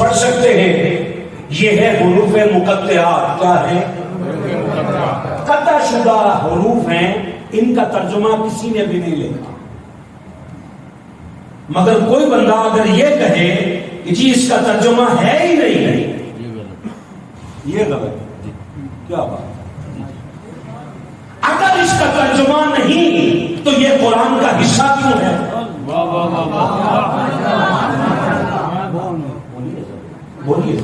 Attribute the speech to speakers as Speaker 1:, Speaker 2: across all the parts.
Speaker 1: پڑھ سکتے ہیں. یہ ہے حروف مقطعات. کیا ہے؟ قطع شدہ حروف ہیں. ان کا ترجمہ کسی نے بھی نہیں لکھا، مگر کوئی بندہ اگر یہ کہے کہ جی اس کا ترجمہ ہے ہی نہیں، یہ غلط ہے. کیا بات؟ اگر اس کا ترجمہ نہیں تو یہ قرآن کا حصہ کیوں ہے؟ بولیے.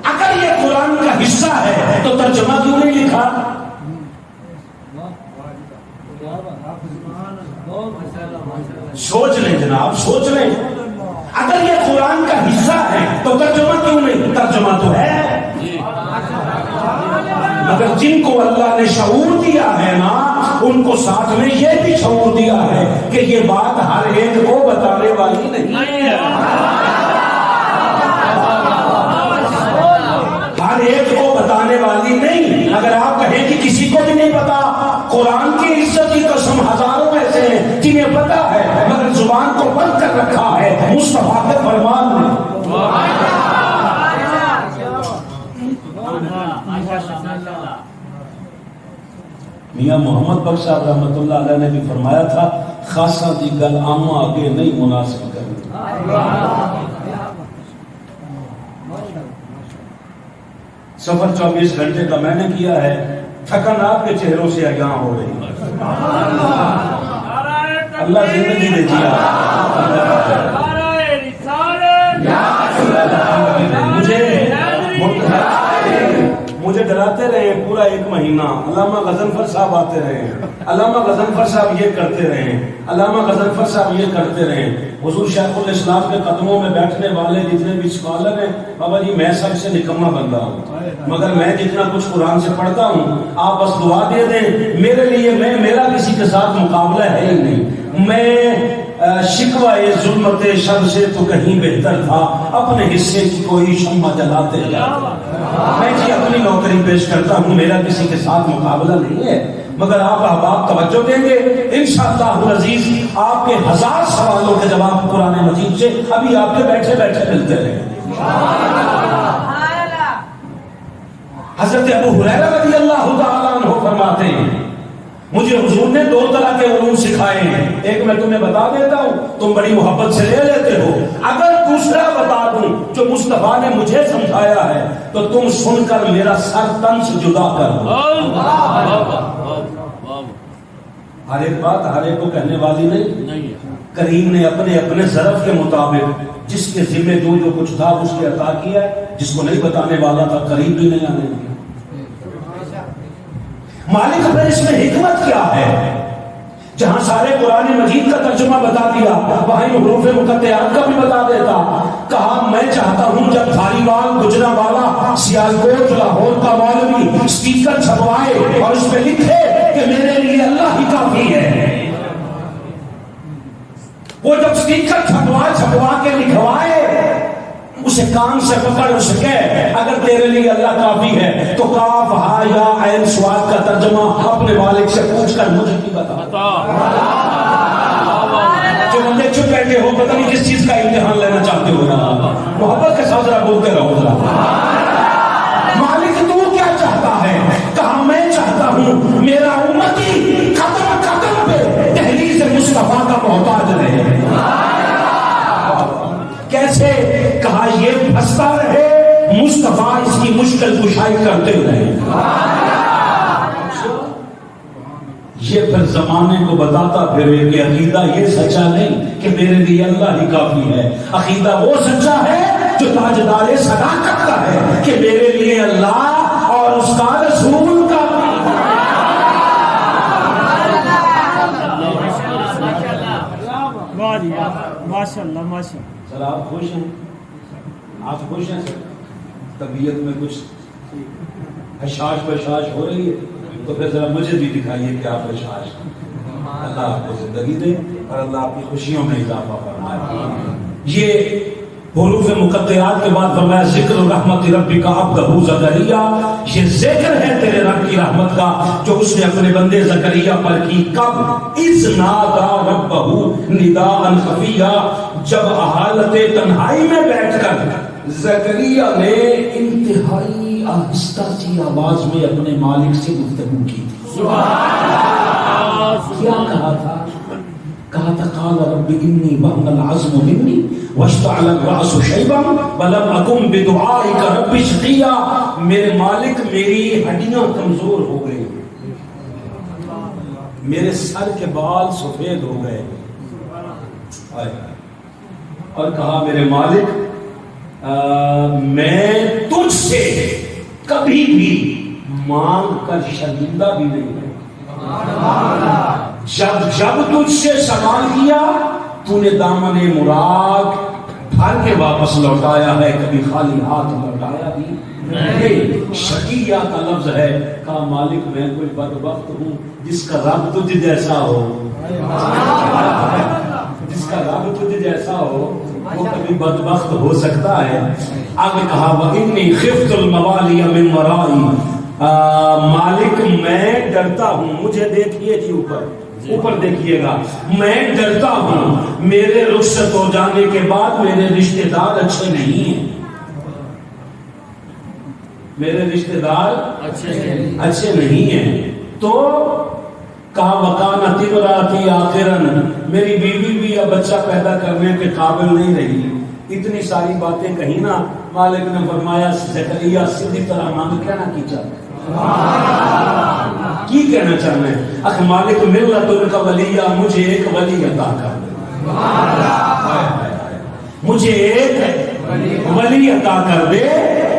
Speaker 1: اگر یہ قرآن کا حصہ ہے تو ترجمہ کیوں نہیں لکھا؟ سوچ لیں جناب، سوچ لیں. اگر یہ قرآن کا حصہ ہے تو ترجمہ کیوں نہیں؟ ترجمہ تو ہے. مگر جن کو اللہ نے شعور دیا ہے نا، ان کو ساتھ میں یہ بھی شعور دیا ہے کہ یہ بات ہر ایک کو بتانے والی نہیں ہے. ہر ایک کو بتانے والی نہیں. اگر آپ کہیں کہ کسی کو بھی نہیں پتا، قرآن کی عزت کی قسم ہزاروں ایسے ہیں جنہیں پتا ہے مگر زبان کو بند کر رکھا ہے مصطفیٰ کے فرمان میں. میاں محمد بخش صاحب رحمۃ اللہ علیہ نے بھی فرمایا تھا، خاصا دی گل عامہ آگے نہیں مناسب کرنی. سفر 24 گھنٹے کا میں نے کیا ہے، تھکن آپ کے چہروں سے عیاں ہو رہی ہے. اللہ زندگی دے دیا. مجھے ڈراتے رہے پورا 1 مہینہ. علامہ غضنفر صاحب آتے رہے، علامہ غضنفر صاحب یہ کرتے رہے، علامہ غضنفر صاحب یہ کرتے رہے. حضور شیخ الاسلام کے قدموں میں بیٹھنے والے جتنے بھی اسکالر ہیں، بابا جی میں سب سے نکما بندہ ہوں، مگر میں جتنا کچھ قرآن سے پڑھتا ہوں آپ بس دعا دے دیں میرے لیے. میرا کسی کے ساتھ مقابلہ ہے ہی نہیں. میں شکوہ ظلمت شب سے تو کہیں بہتر تھا، اپنے حصے کی کوئی شمع جلاتے جاتے. میں جی اپنی نوکری پیش کرتا ہوں، میرا کسی کے ساتھ مقابلہ نہیں ہے. مگر آپ احباب توجہ دیں گے انشاءاللہ العزیز آپ کے 1000 سوالوں کے جواب قرآن مجید سے ابھی آپ کے بیٹھے بیٹھے ملتے رہیں. حضرت ابو ہریرہ رضی اللہ تعالیٰ عنہ فرماتے ہیں مجھے حضور نے 2 طرح کے علوم سکھائے ہیں. ایک میں تمہیں بتا دیتا ہوں، تم بڑی محبت سے لے لیتے ہو. اگر دوسرا بتا دوں جو مصطفیٰ نے مجھے سمجھایا ہے تو تم سن کر میرا سر تن سے جدا کر دو. ہر ایک بات ہر ایک کو کہنے والی نہیں. کریم نے اپنے اپنے ظرف کے مطابق جس کے ذمہ جو کچھ تھا اس کے عطا کیا ہے. جس کو نہیں بتانے والا تھا قریب بھی نہیں آنے دیا. مالک پر اس میں حکمت کیا ہے؟ جہاں سارے قرآن مجید کا ترجمہ بتا دیا وہیں حروف مقطعات کا بھی بتا دیتا. کہا میں چاہتا ہوں جب دھاری وال گجرا والا سیالکوٹ لاہور کا مولوی اسپیکر چھپوائے اور اس پہ لکھے کہ میرے لیے اللہ ہی کافی ہے، وہ جب اسپیکر چھپوا کے لکھوائے اسے کان سے پکڑ اس کے اگر تیرے لیے اللہ کافی ہے تو کاف ہا یا عین صاد کا ترجمہ اپنے والد سے پوچھ کر مجھے بھی بتا. جو بندے چپ بیٹھے ہو پتہ نہیں کس چیز کا امتحان لینا چاہتے ہو، محبت کے ساتھ ذرا بولتے رہو. ذرا مالک تو کیا چاہتا ہے؟ کہا میں چاہتا ہوں میرا امتی قدم قدم پہ دہلیز مصطفیٰ کا محتاج رہے. کیسے؟ کہا یہ پھنستا رہے، مصطفیٰ اس کی مشکل کشائی کرتے رہے. یہ پھر زمانے کو بتاتا پھرے کہ عقیدہ یہ سچا نہیں کہ میرے لیے اللہ ہی کافی ہے. عقیدہ وہ سچا ہے جو تاجدار صداقت کا ہے کہ میرے لیے اللہ اور اس کا رسول کافی ہے.
Speaker 2: ماشاءاللہ ماشاءاللہ.
Speaker 1: سر آپ خوش ہیں؟ آپ خوش ہیں سر؟ طبیعت میں کچھ حشاش بشاش ہو رہی ہے تو پھر ذرا مجھے بھی دکھائیے کہ آپ حشاش ہیں. اللہ آپ کو زندگی دے اور اللہ آپ کی خوشیوں میں اضافہ فرمائے. یہ حروف مقطعات کے بعد فرمایا ذکر رحمت ربک عبدہ زکریا، یہ ذکر ہے تیرے رب کی رحمت کا جو اس نے اپنے بندے زکریا پر کی. کب؟ اذ نادا ربہ نداء خفیا، جب حالت تنہائی میں بیٹھ کر زکریا نے انتہائی آہستہ سی آواز میں اپنے مالک سے گفتگو کی تھی. کیا کہا تھا؟ کہا تھا قال رب انی وهن العظم منی واشتعل الراس شیبا ولم اکن بدعائک رب شقیا. میرے مالک میری ہڈیاں کمزور ہو گئی, میرے سر کے بال سفید ہو گئے, اور کہا میرے مالک میں تجھ سے کبھی بھی مانگ کر شرمندہ بھی نہیں ہوں. جب تجھ سے سوال کیا تو نے دامن مراد بھر کے واپس لوٹایا ہے, کبھی خالی ہاتھ لوٹایا بھی نہیں. شقیہ کا لفظ ہے. کہا مالک میں کوئی بدبخت ہوں جس کا رب تجھ جیسا ہو, جس کا رب تجھ جیسا ہو وہ کبھی بدبخت ہو سکتا ہے. آگے کہا وَإِنِّي خِفْتُ الْمَوَالِيَ مِنْ وَرَائِي. مالک میں ڈرتا ہوں, مجھے دیکھیے جی اوپر دیکھیے گا, میں ڈرتا ہوں میرے رخصت ہو جانے کے بعد میرے رشتہ دار اچھے نہیں ہیں, میرے رشتہ دار اچھے نہیں ہیں. تو کہا وکانت امراتی آخرن, میری بیوی بھی اب بچہ پیدا کرنے کے قابل نہیں رہی. اتنی ساری باتیں کہیں نا, مالک نے فرمایا زکریا سیدھی طرح مانگ کیا نہ کی چاہتے کی کہنا چاہنا ہے. اخ مالک ملت ان کا ولیہ, مجھے ایک ولی عطا کر دے, مجھے ایک ولی عطا کر دے.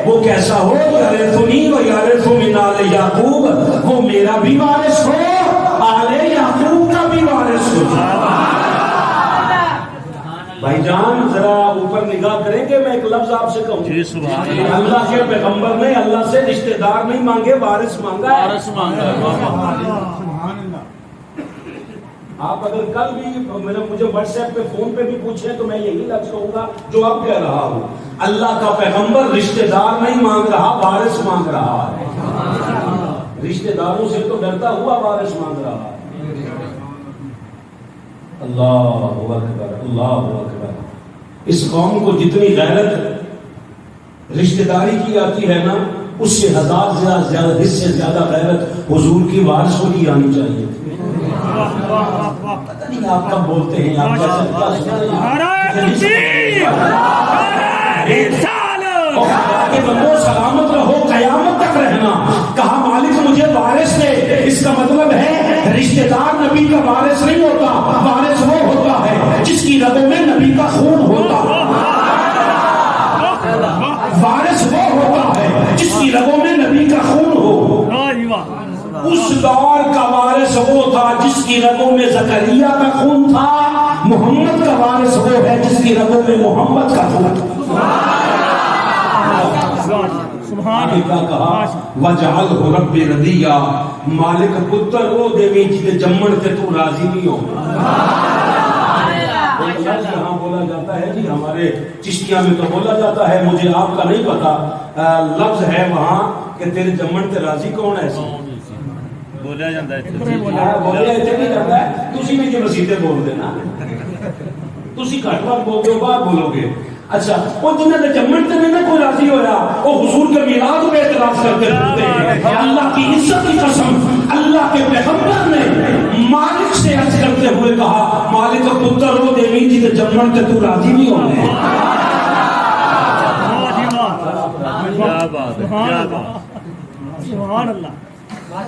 Speaker 1: وہ کیسا ہو؟ یرثنی و یرث من آل یعقوب, وہ میرا بھی وارث ہو, آل یعقوب کا بھی وارث ہو. بھائی جان ذرا اوپر نگاہ کریں گے. میں ایک لفظ آپ سے کہوں, اللہ کے پیغمبر نے اللہ سے رشتہ دار نہیں مانگے, وارث مانگا ہے. آپ اگر کل بھی مجھے واٹس ایپ پہ فون پہ بھی پوچھیں تو میں یہی لفظ کہوں گا جو اب کہہ رہا ہوں. اللہ کا پیغمبر رشتہ دار نہیں مانگ رہا, وارث مانگ رہا ہے. رشتہ داروں سے تو ڈرتا ہوا وارث مانگ رہا ہے. اللہ اکبر, اللہ اکبر. اس قوم کو جتنی غیرت رشتہ داری کی آتی ہے نا, اس سے ہزار زیادہ اس سے زیادہ غیرت حضور کی وارثوں کی آنی چاہیے. پتہ نہیں آپ کب بولتے ہیں, آپ کہ بندو سلامت رہو قیامت تک رہنا. کہا مالک مجھے وارث دے. اس کا مطلب ہے رشتہ دار نبی کا وارث نہیں ہوتا, وارث وہ ہوتا ہے جس کی رگوں میں نبی کا خون ہوتا. وارث وہ ہوتا ہے جس کی رگوں میں نبی کا خون ہو. اس دور کا وارث وہ تھا جس کی رگوں میں زکریا کا خون تھا. محمد کا وارث وہ ہے جس کی رگوں میں محمد کا خون تھا. آگے کیا کہا وجعلہ رب رضیا, مالک پتر وہ دیوی جی جمن تے تو راضی نہیں ہو. یہاں بولا جاتا ہے جی, ہمارے چشتیاں میں تو بولا جاتا ہے, مجھے آپ کا نہیں پتا, لفظ ہے وہاں کہ تیرے جمن تے راضی کون ہے. بولیا جاتا ہے, بولیا ایسے نہیں جاتا ہے. تسی میں جو مسیحے بول دینا, تسی گھٹ وقت بول دو باہر بولو گے. اچھا وہ جنہیں دے جمن تے نہیں کوئی راضی ہویا, وہ حضور کے میلاد پہ اعتراض کرتے رہتے ہیں. اللہ کی عزت کی قسم, اللہ کے پیغمبر نے مالک سے عرض کرتے ہوئے کہا مالک پتر وہ دیوی جی دے جمن تے تو راضی نہیں ہونے.
Speaker 2: سبحان اللہ.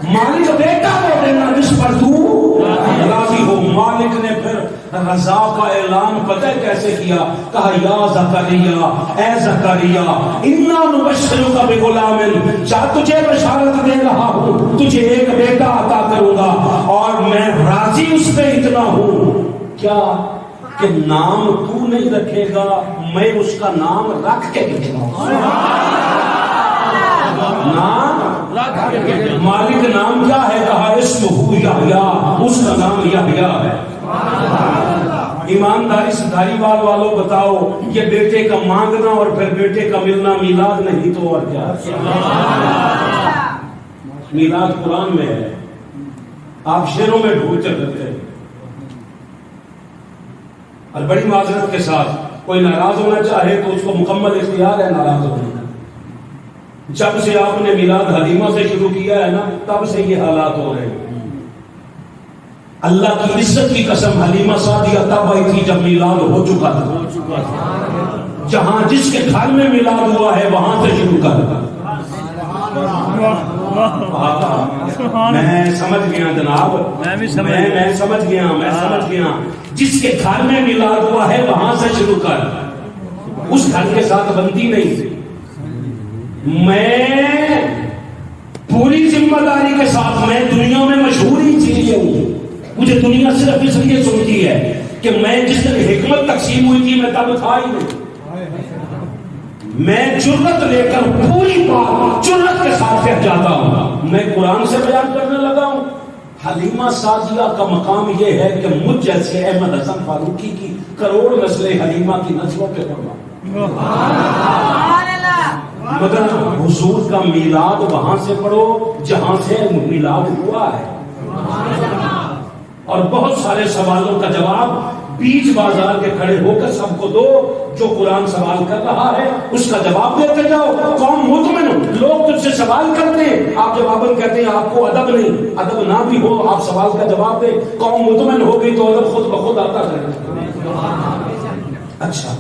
Speaker 1: مالک بیٹا وہ دینا جس پر تو راضی ہو. مالک نے پھر رضا کا اعلان پتہ کیسے کیا؟ کہا یا زکریا, اے زکریا, انا نبشرک بغلام, جا تجھے بشارت دے رہا ہوں, تجھے ایک بیٹا عطا کروں گا, اور میں راضی اس پہ اتنا ہوں کیا کہ نام تو نہیں رکھے گا, میں اس کا نام رکھ کے دوں گا. نام مالک نام کیا ہے؟ کہا اسمہ یحییٰ, اس کا نام یحییٰ ہے. ایمانداری سے دھاری والوں بتاؤ, یہ بیٹے کا مانگنا اور پھر بیٹے کا ملنا میلاد نہیں تو اور کیا؟ میلاد قرآن میں ہے, آپ شعروں میں ڈھونڈتے رہتے ہیں. اور بڑی معذرت کے ساتھ کوئی ناراض ہونا چاہے تو اس کو مکمل اختیار ہے ناراض ہونے کا. جب سے آپ نے میلاد حلیمہ سے شروع کیا ہے نا تب سے یہ حالات ہو رہے ہیں. اللہ کی عزت کی قسم حلیمہ سعدیہ تب آئی تھی جب میلاد ہو چکا تھا. جہاں جس کے گھر میں میلاد ہوا ہے وہاں سے شروع کر. میں سمجھ گیا جناب, میں سمجھ گیا. جس کے گھر میں میلاد ہوا ہے وہاں سے شروع کر. اس گھر کے ساتھ بنتی نہیں. میں پوری ذمہ داری کے ساتھ میں دنیا میں مشہور ہی چیز ہوں. مجھے دنیا صرف اس لیے سنتی ہے کہ میں جس دن حکمت تقسیم ہوئی تھی میں تب تھا ہی نہیں. میں جرت لے کر پوری بات جرت کے ساتھ کہہ جاتا ہوں. میں قرآن سے بیان کرنے لگا ہوں. حلیمہ سعدیہ کا مقام یہ ہے کہ مجھ جیسے احمد حسن فاروقی کی کروڑ نسلیں حلیمہ کی نسلوں کے قربان. مگر حضور کا میلاد وہاں سے پڑھو جہاں سے میلاد ہوا ہے. اور بہت سارے سوالوں کا جواب بیچ بازار کے کھڑے ہو کر سب کو دو. جو قرآن سوال کر رہا ہے اس کا جواب دیتے جاؤ. قوم مطمئن ہو. لوگ تجھ سے سوال کرتے ہیں, آپ جواباً کہتے ہیں آپ کو ادب نہیں. ادب نہ بھی ہو آپ سوال کا جواب دیں. قوم مطمئن ہو گئی تو ادب خود بخود آتا ہے. اچھا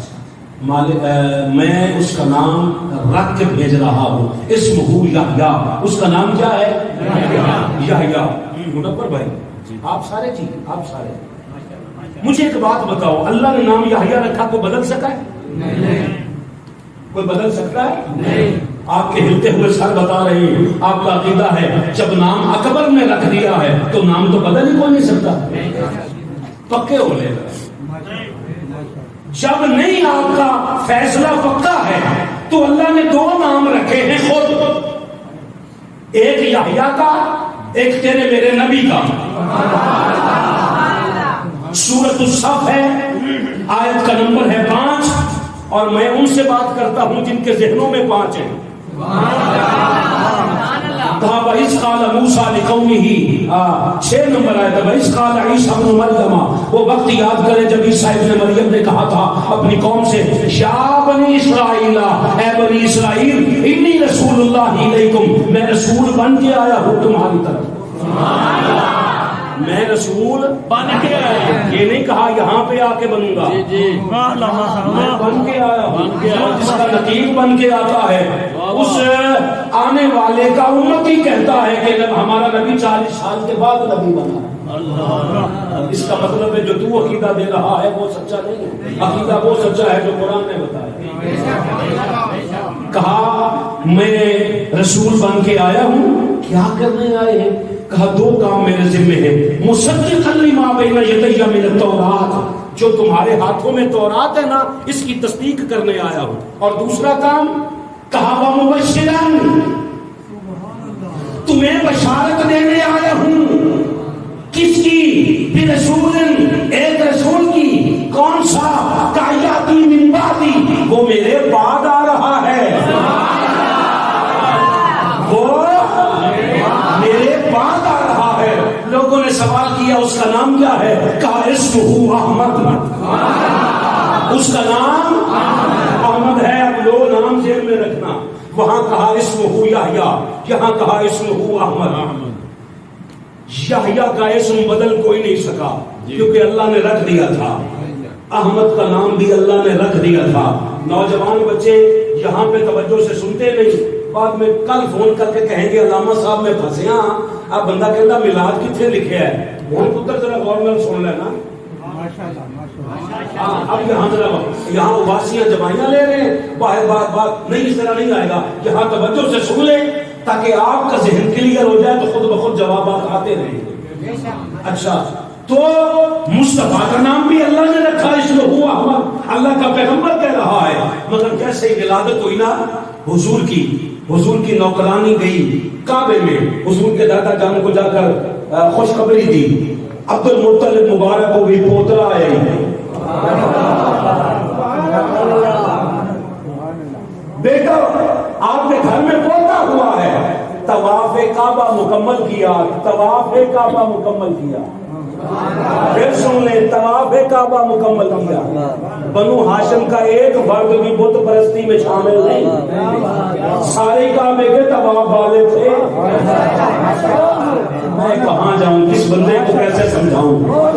Speaker 1: میں اس کا نام رکھ کے بھیج رہا ہوں. اسمہ یحییٰ. اس کا نام کیا ہے؟ یحییٰ. منور بھائی آپ سارے مجھے ایک بات بتاؤ, اللہ نے نام یحییٰ رکھا کو بدل سکا ہے؟ کوئی بدل سکتا ہے؟ نہیں. آپ کے ہلتے ہوئے سر بتا رہے ہیں آپ کا عقیدہ ہے جب نام اکبر نے رکھ دیا ہے تو نام تو بدل ہی کوئی نہیں سکتا. پکے ہو لے. جب نہیں آپ کا فیصلہ پکا ہے تو اللہ نے دو نام رکھے ہیں خود. ایک یحییٰ کا, ایک تیرے میرے نبی کا. سورۃ الصف ہے, آیت کا نمبر ہے 5. اور میں ان سے بات کرتا ہوں جن کے ذہنوں میں 5 ہیں. کہا وَإِذْ قَالَ مُوسَىٰ لِقَوْمِهِ 6 نمبر آیت ہے. وَإِذْ قَالَ عِيسَىٰ ابْنُ مَرْيَمَ. وہ وقت یاد کرے جب عیسیٰ ابن مریم نے کہا تھا اپنی قوم سے یا بنی اسرائیل, اے بنی اسرائیل, انی رسول اللہ الیکم, میں رسول بن کے آیا ہوں تمہاری طرف. میں رسول بن کے آیا. یہ نہیں کہا یہاں پہ آ کے بنوں گا. میں بن کے آیا ہوں. جس کا نقیب بن کے آتا ہے اس آنے والے کا امت ہی کہتا ہے کہ ہمارا نبی 40 سال کے بعد نبی بنا. اس کا مطلب ہے جو تو عقیدہ دے رہا ہے وہ سچا نہیں ہے. عقیدہ وہ سچا ہے جو قرآن نے بتایا. کہا میں رسول بن کے آیا ہوں. کیا کرنے آئے ہیں؟ کہا 2 کام میرے ذمہ ہیں. مصدقا لما بین یدی من التوراۃ, جو تمہارے ہاتھوں میں تورات ہے نا اس کی تصدیق کرنے آیا ہوں. اور دوسرا کام کہا ومبشرا, تمہیں بشارت دینے آیا ہوں. کس کی؟ برسول, ایک رسول کی. کون سا؟ کایاتی من بعدی, وہ میرے بعد آ رہا ہے. وہ میرے بعد آ رہا ہے. لوگوں نے سوال کیا اس کا نام کیا ہے؟ کہا اسمہ احمد. اس کا نام احمد ہے. اب لو نام ذہن میں رکھنا. وہاں کہا اسمہ یحییٰ, یہاں کہا اسمہ احمد. یحییٰ کا اسم بدل کوئی نہیں سکا کیونکہ اللہ نے رکھ دیا تھا. احمد کا نام بھی اللہ نے رکھ دیا تھا. نوجوان بچے یہاں پہ توجہ سے سنتے نہیں, بعد میں کل فون کر کے کہیں گے علامہ صاحب میں پھنسے. ہاں اب بندہ کہتا میلاد کتنے لکھے ہے, ہوں پتر ذرا غور میں سن لینا. اب یہاں ذرا یہاں اباسیاں جمائیاں لے رہے ہیں, باہر بات نہیں اس طرح نہیں آئے گا. یہاں توجہ سے سن لیں تاکہ آپ کا ذہن کلیئر ہو جائے تو خود بخود جوابات آتے رہیں گے. اچھا تو مصطفیٰ کا نام بھی اللہ نے رکھا اسمہ احمد. اللہ کا پیغمبر کہہ رہا ہے. مگر جیسے ہی ولادت ہوئی نا حضور کی نوکرانی گئی کعبے میں, حضور کے دادا جان کو جا کر خوشخبری دی. عبد المطلب مبارک کو بھی پوترا ہے. بیٹا آپ کے گھر میں پوتا ہوا ہے. طواف کعبہ مکمل کیا, طواف کعبہ مکمل کیا. پھر سن لیں طواف کعبہ مکمل کیا، بنو ہاشم کا ایک فرد بھی بت پرستی میں شامل نہیں، سارے کعبے کے طواف والے تھے۔ میں کہاں جاؤں، کس بندے کو کیسے سمجھاؤں؟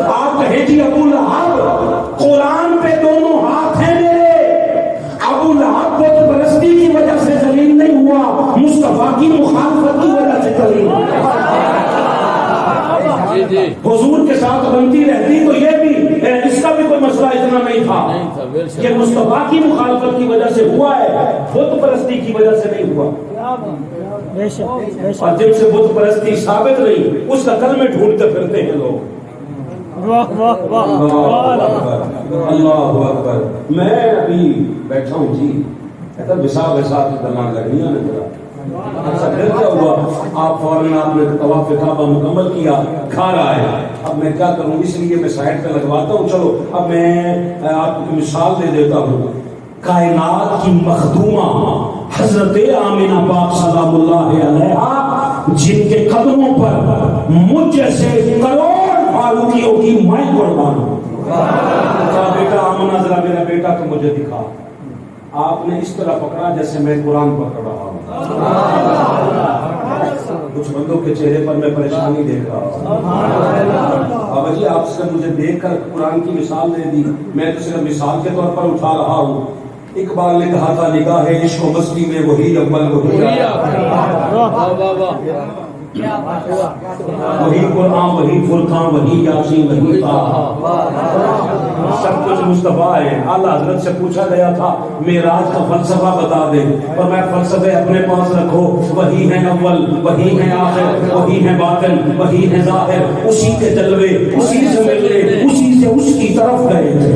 Speaker 1: آپ کہیں جی ابو لہب قرآن پہ دونوں ہاتھ ہیں میرے، ابو لہب بت پرستی کی وجہ سے ذلیل نہیں ہوا، مصطفیٰ کی مخالفت کی وجہ سے ذلیل ہوا۔ حضور کے ساتھ بنتی رہتی تو یہ بھی اس کا بھی کوئی مسئلہ اتنا نہیں تھا، یہ مصطفیٰ کی مخالفت کی وجہ سے ہوا ہے، بت پرستی کی وجہ سے نہیں ہوا۔ اور جب سے بت پرستی ثابت نہیں، اس کا کلمے ڈھونڈتے پھرتے ہیں لوگ۔ اللہ اکبر۔ میں ابھی بیٹھا ہوں جی، کہتا وسا کی گلاں لگنیاں نے ذرا، اچھا پھر کیا ہوا؟ آپ فوراً آپ نے طواف کعبہ مکمل کیا، کھا رہا ہے۔ اب میں کیا کروں، اس لیے میں سائڈ پہ لگواتا ہوں۔ چلو اب میں آپ کو مثال دے دیتا ہوں۔ کائنات کی مخدومہ حضرت آمینہ پاک سلام اللہ علیہا، جن کے قدموں پر مجھ جیسے کروڑ فاروقیوں کی میں قربان ہوں۔ کہا بیٹا آمنہ ذرا میرا بیٹا تو مجھے دکھا۔ آپ نے اس طرح پکڑا جیسے میں قرآن پکڑ رہا ہوں۔ کچھ بندوں کے چہرے پر میں پریشانی دیکھ رہا ہوں۔ بابا جی آپ سے مجھے دیکھ کر قرآن کی مثال دے دی، میں تو صرف مثال کے طور پر اٹھا رہا ہوں۔ اقبال نے کہا تھا نگاہ عشق و مستی میں وہی اول وہی قرآن وہی فرقان وہی یاسین وہی طٰہٰ، سب کچھ مصطفیٰ ہے۔ اعلیٰ حضرت سے پوچھا گیا تھا معراج کا فلسفہ بتا دے، اور میں فلسفے اپنے پاس رکھو، وہی ہے اول وہی ہے آخر وہی ہے باطن وہی ہے ظاہر، اسی کے جلوے اسی سے ملے اسی سے اس کی طرف گئے تھے۔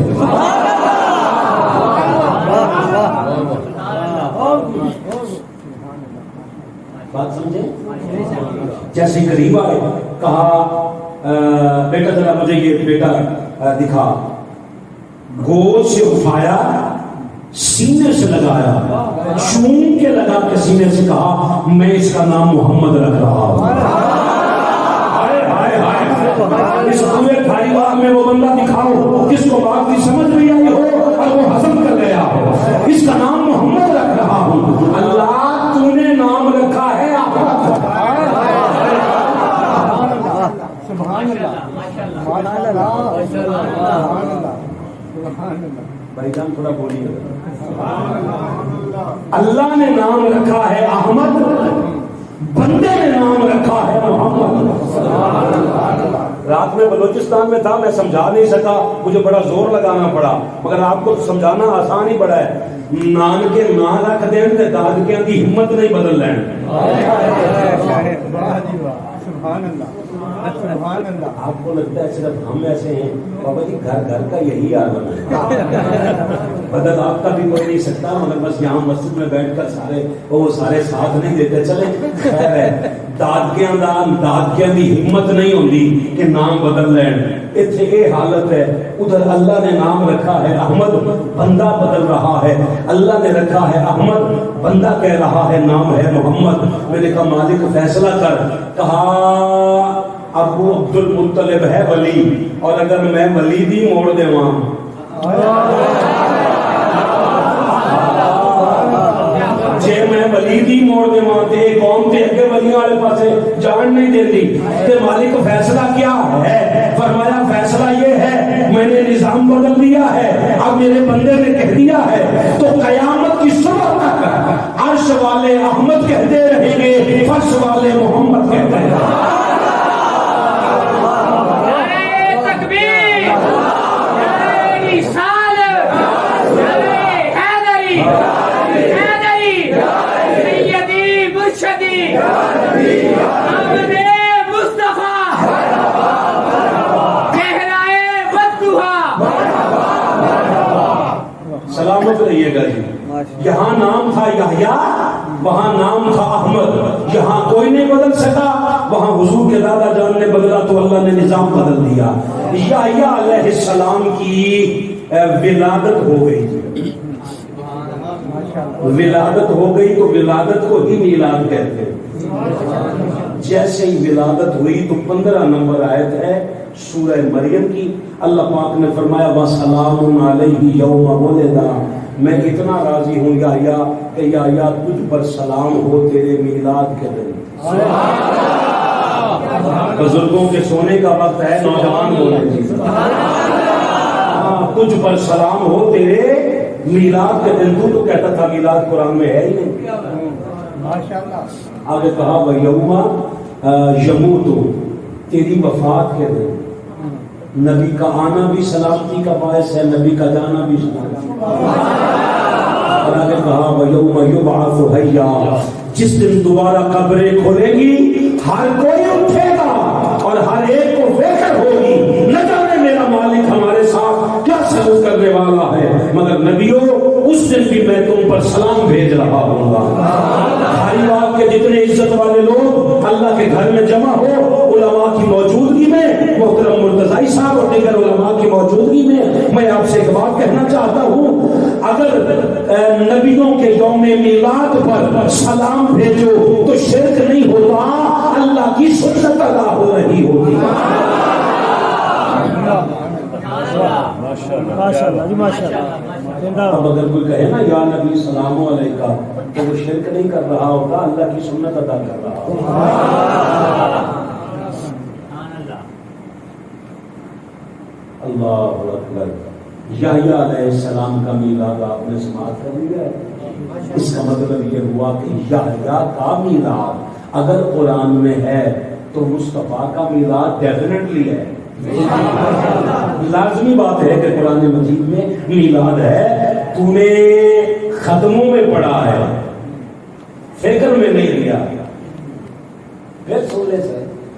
Speaker 1: بات سمجھے؟ جیسے قریب آئے، کہا بیٹا ذرا مجھے یہ بیٹا دکھا۔ گود سے اٹھایا، سینے سے لگایا، چوم کے لگا کے سینے سے کہا میں اس کا نام محمد رکھ رہا ہوں۔ اس پورے بھائی باغ میں وہ بندہ دکھاؤ جس کو بات کی سمجھ نہیں آئی ہو اور وہ ہضم کر گیا ہو، اس کا نام محمد رکھ رہا ہوں۔ اللہ تو نے نام رکھا ہے بھائی جان تھوڑا بولیے۔ اللہ نے نام رکھا ہے احمد، بندے نے نام رکھا ہے محمد۔ رات میں بلوچستان میں تھا، میں سمجھا نہیں سکا، مجھے بڑا زور لگانا پڑا، مگر آپ کو سمجھانا آسان ہی بڑا ہے۔ نان کے نام رکھ دین تے داد کے دی ہمت نہیں بدل لین۔ آپ کو لگتا ہے صرف ہم ایسے ہیں؟ بابا جی گھر گھر کا یہی عالم ہے، بدل آپ کا بھی کوئی نہیں سکتا، مگر بس یہاں مسجد میں بیٹھ کر سارے ساتھ نہیں دیتے۔ چلے خیر ہے، دادکیاں دی ہمت نہیں ہوندی کہ نام بدل لین۔ اتنے یہ حالت ہے، ادھر اللہ نے نام رکھا ہے احمد، بندہ بدل رہا ہے۔ اللہ نے رکھا ہے احمد، بندہ کہہ رہا ہے نام ہے محمد۔ میں نے کہا مالک فیصلہ کر، کہا ابو عبد المطلب ہے ولی، اور اگر میں ولی دی موڑ دے وہاں جے میں ولی دی موڑ دے وہاں تے قوم تے اگے ولیاں والے پاسے جان نہیں دیتی تے مالک فیصلہ کیا ہے؟ فرمایا فیصلہ یہ ہے میں نے نظام بدل دیا ہے، اب میرے بندے نے کہہ دیا ہے تو قیامت کی صبح تک عرش والے احمد کہتے رہیں گے، فرش والے محمد کہتے ہیں۔ سلامت رہیے گا جی۔ یہاں نام تھا یحییٰ، وہاں نام تھا احمد، یہاں کوئی نہیں بدل سکا، وہاں حضور کے دادا جان نے بدلا تو اللہ نے نظام بدل دیا۔ یحییٰ علیہ السلام کی ولادت ہو گئی، ولادت ہو گئی تو ولادت کو ہی میلاد کہتے ہیں۔ جیسے ہی ولادت ہوئی تو 15 نمبر آیت ہے سورہ مریم کی اللہ پاک نے فرمایا وَسَلَامٌ عَلَيْهِ يَوْمَ وُلِدَ، میں اتنا راضی ہوں یا تجھ پر سلام ہو تیرے میلاد کے دن۔ بزرگوں کے سونے کا وقت ہے، نوجوان بولے تجھ پر سلام ہو تیرے میلاد کے دن۔ تو کہتا تھا میلاد قرآن میں ہے ہی نہیں۔ آگے کہا وَيَوْمَ يَمُوتُ، تیری وفات کے دن۔ نبی کا آنا بھی سلامتی کا باعث ہے، نبی کا جانا بھی سلامتی۔ اور آگے کہا وَيَوْمَ يُبْعَثُ حَيًّا، جس دن دوبارہ قبریں کھولے گی، ہر کوئی اٹھے گا اور ہر ایک کو فکر ہوگی نہ جانے میرا مالک ہمارے ساتھ کیا سلوک کرنے والا ہے، مگر نبیوں اس دن بھی میں تم پر سلام بھیج رہا ہوں گا۔ ہماری بات کے جتنے عزت والے لوگ اللہ کے گھر میں جمع ہو، علماء کی موجودگی میں، محترم مرتضی صاحب اور دیگر علماء کی موجودگی میں آپ سے ایک بات کہنا چاہتا ہوں، اگر نبیوں کے یوم میلاد پر سلام بھیجو تو شرک نہیں ہوتا، اللہ کی سنت ادا ہو رہی ہوگی۔ اب اگر کوئی کہے نا یا نبی سلام علیکہ تو وہ شرک نہیں کر رہا ہوتا، اللہ کی سنت ادا کر رہا ہوتا۔ اللہ اکبر۔ یحییٰ علیہ السلام کا میلاد آپ نے سماعت کر لیا ہے؟ اس کا مطلب یہ ہوا کہ یحییٰ کا میلاد اگر قرآن میں ہے تو مصطفیٰ کا میلاد ڈیفینیٹلی ہے۔ لازمی بات ہے کہ قرآن مجید میں میلاد ہے، تو نے ختموں میں پڑھا ہے، فکر میں نہیں لیا۔ پھر سولے سے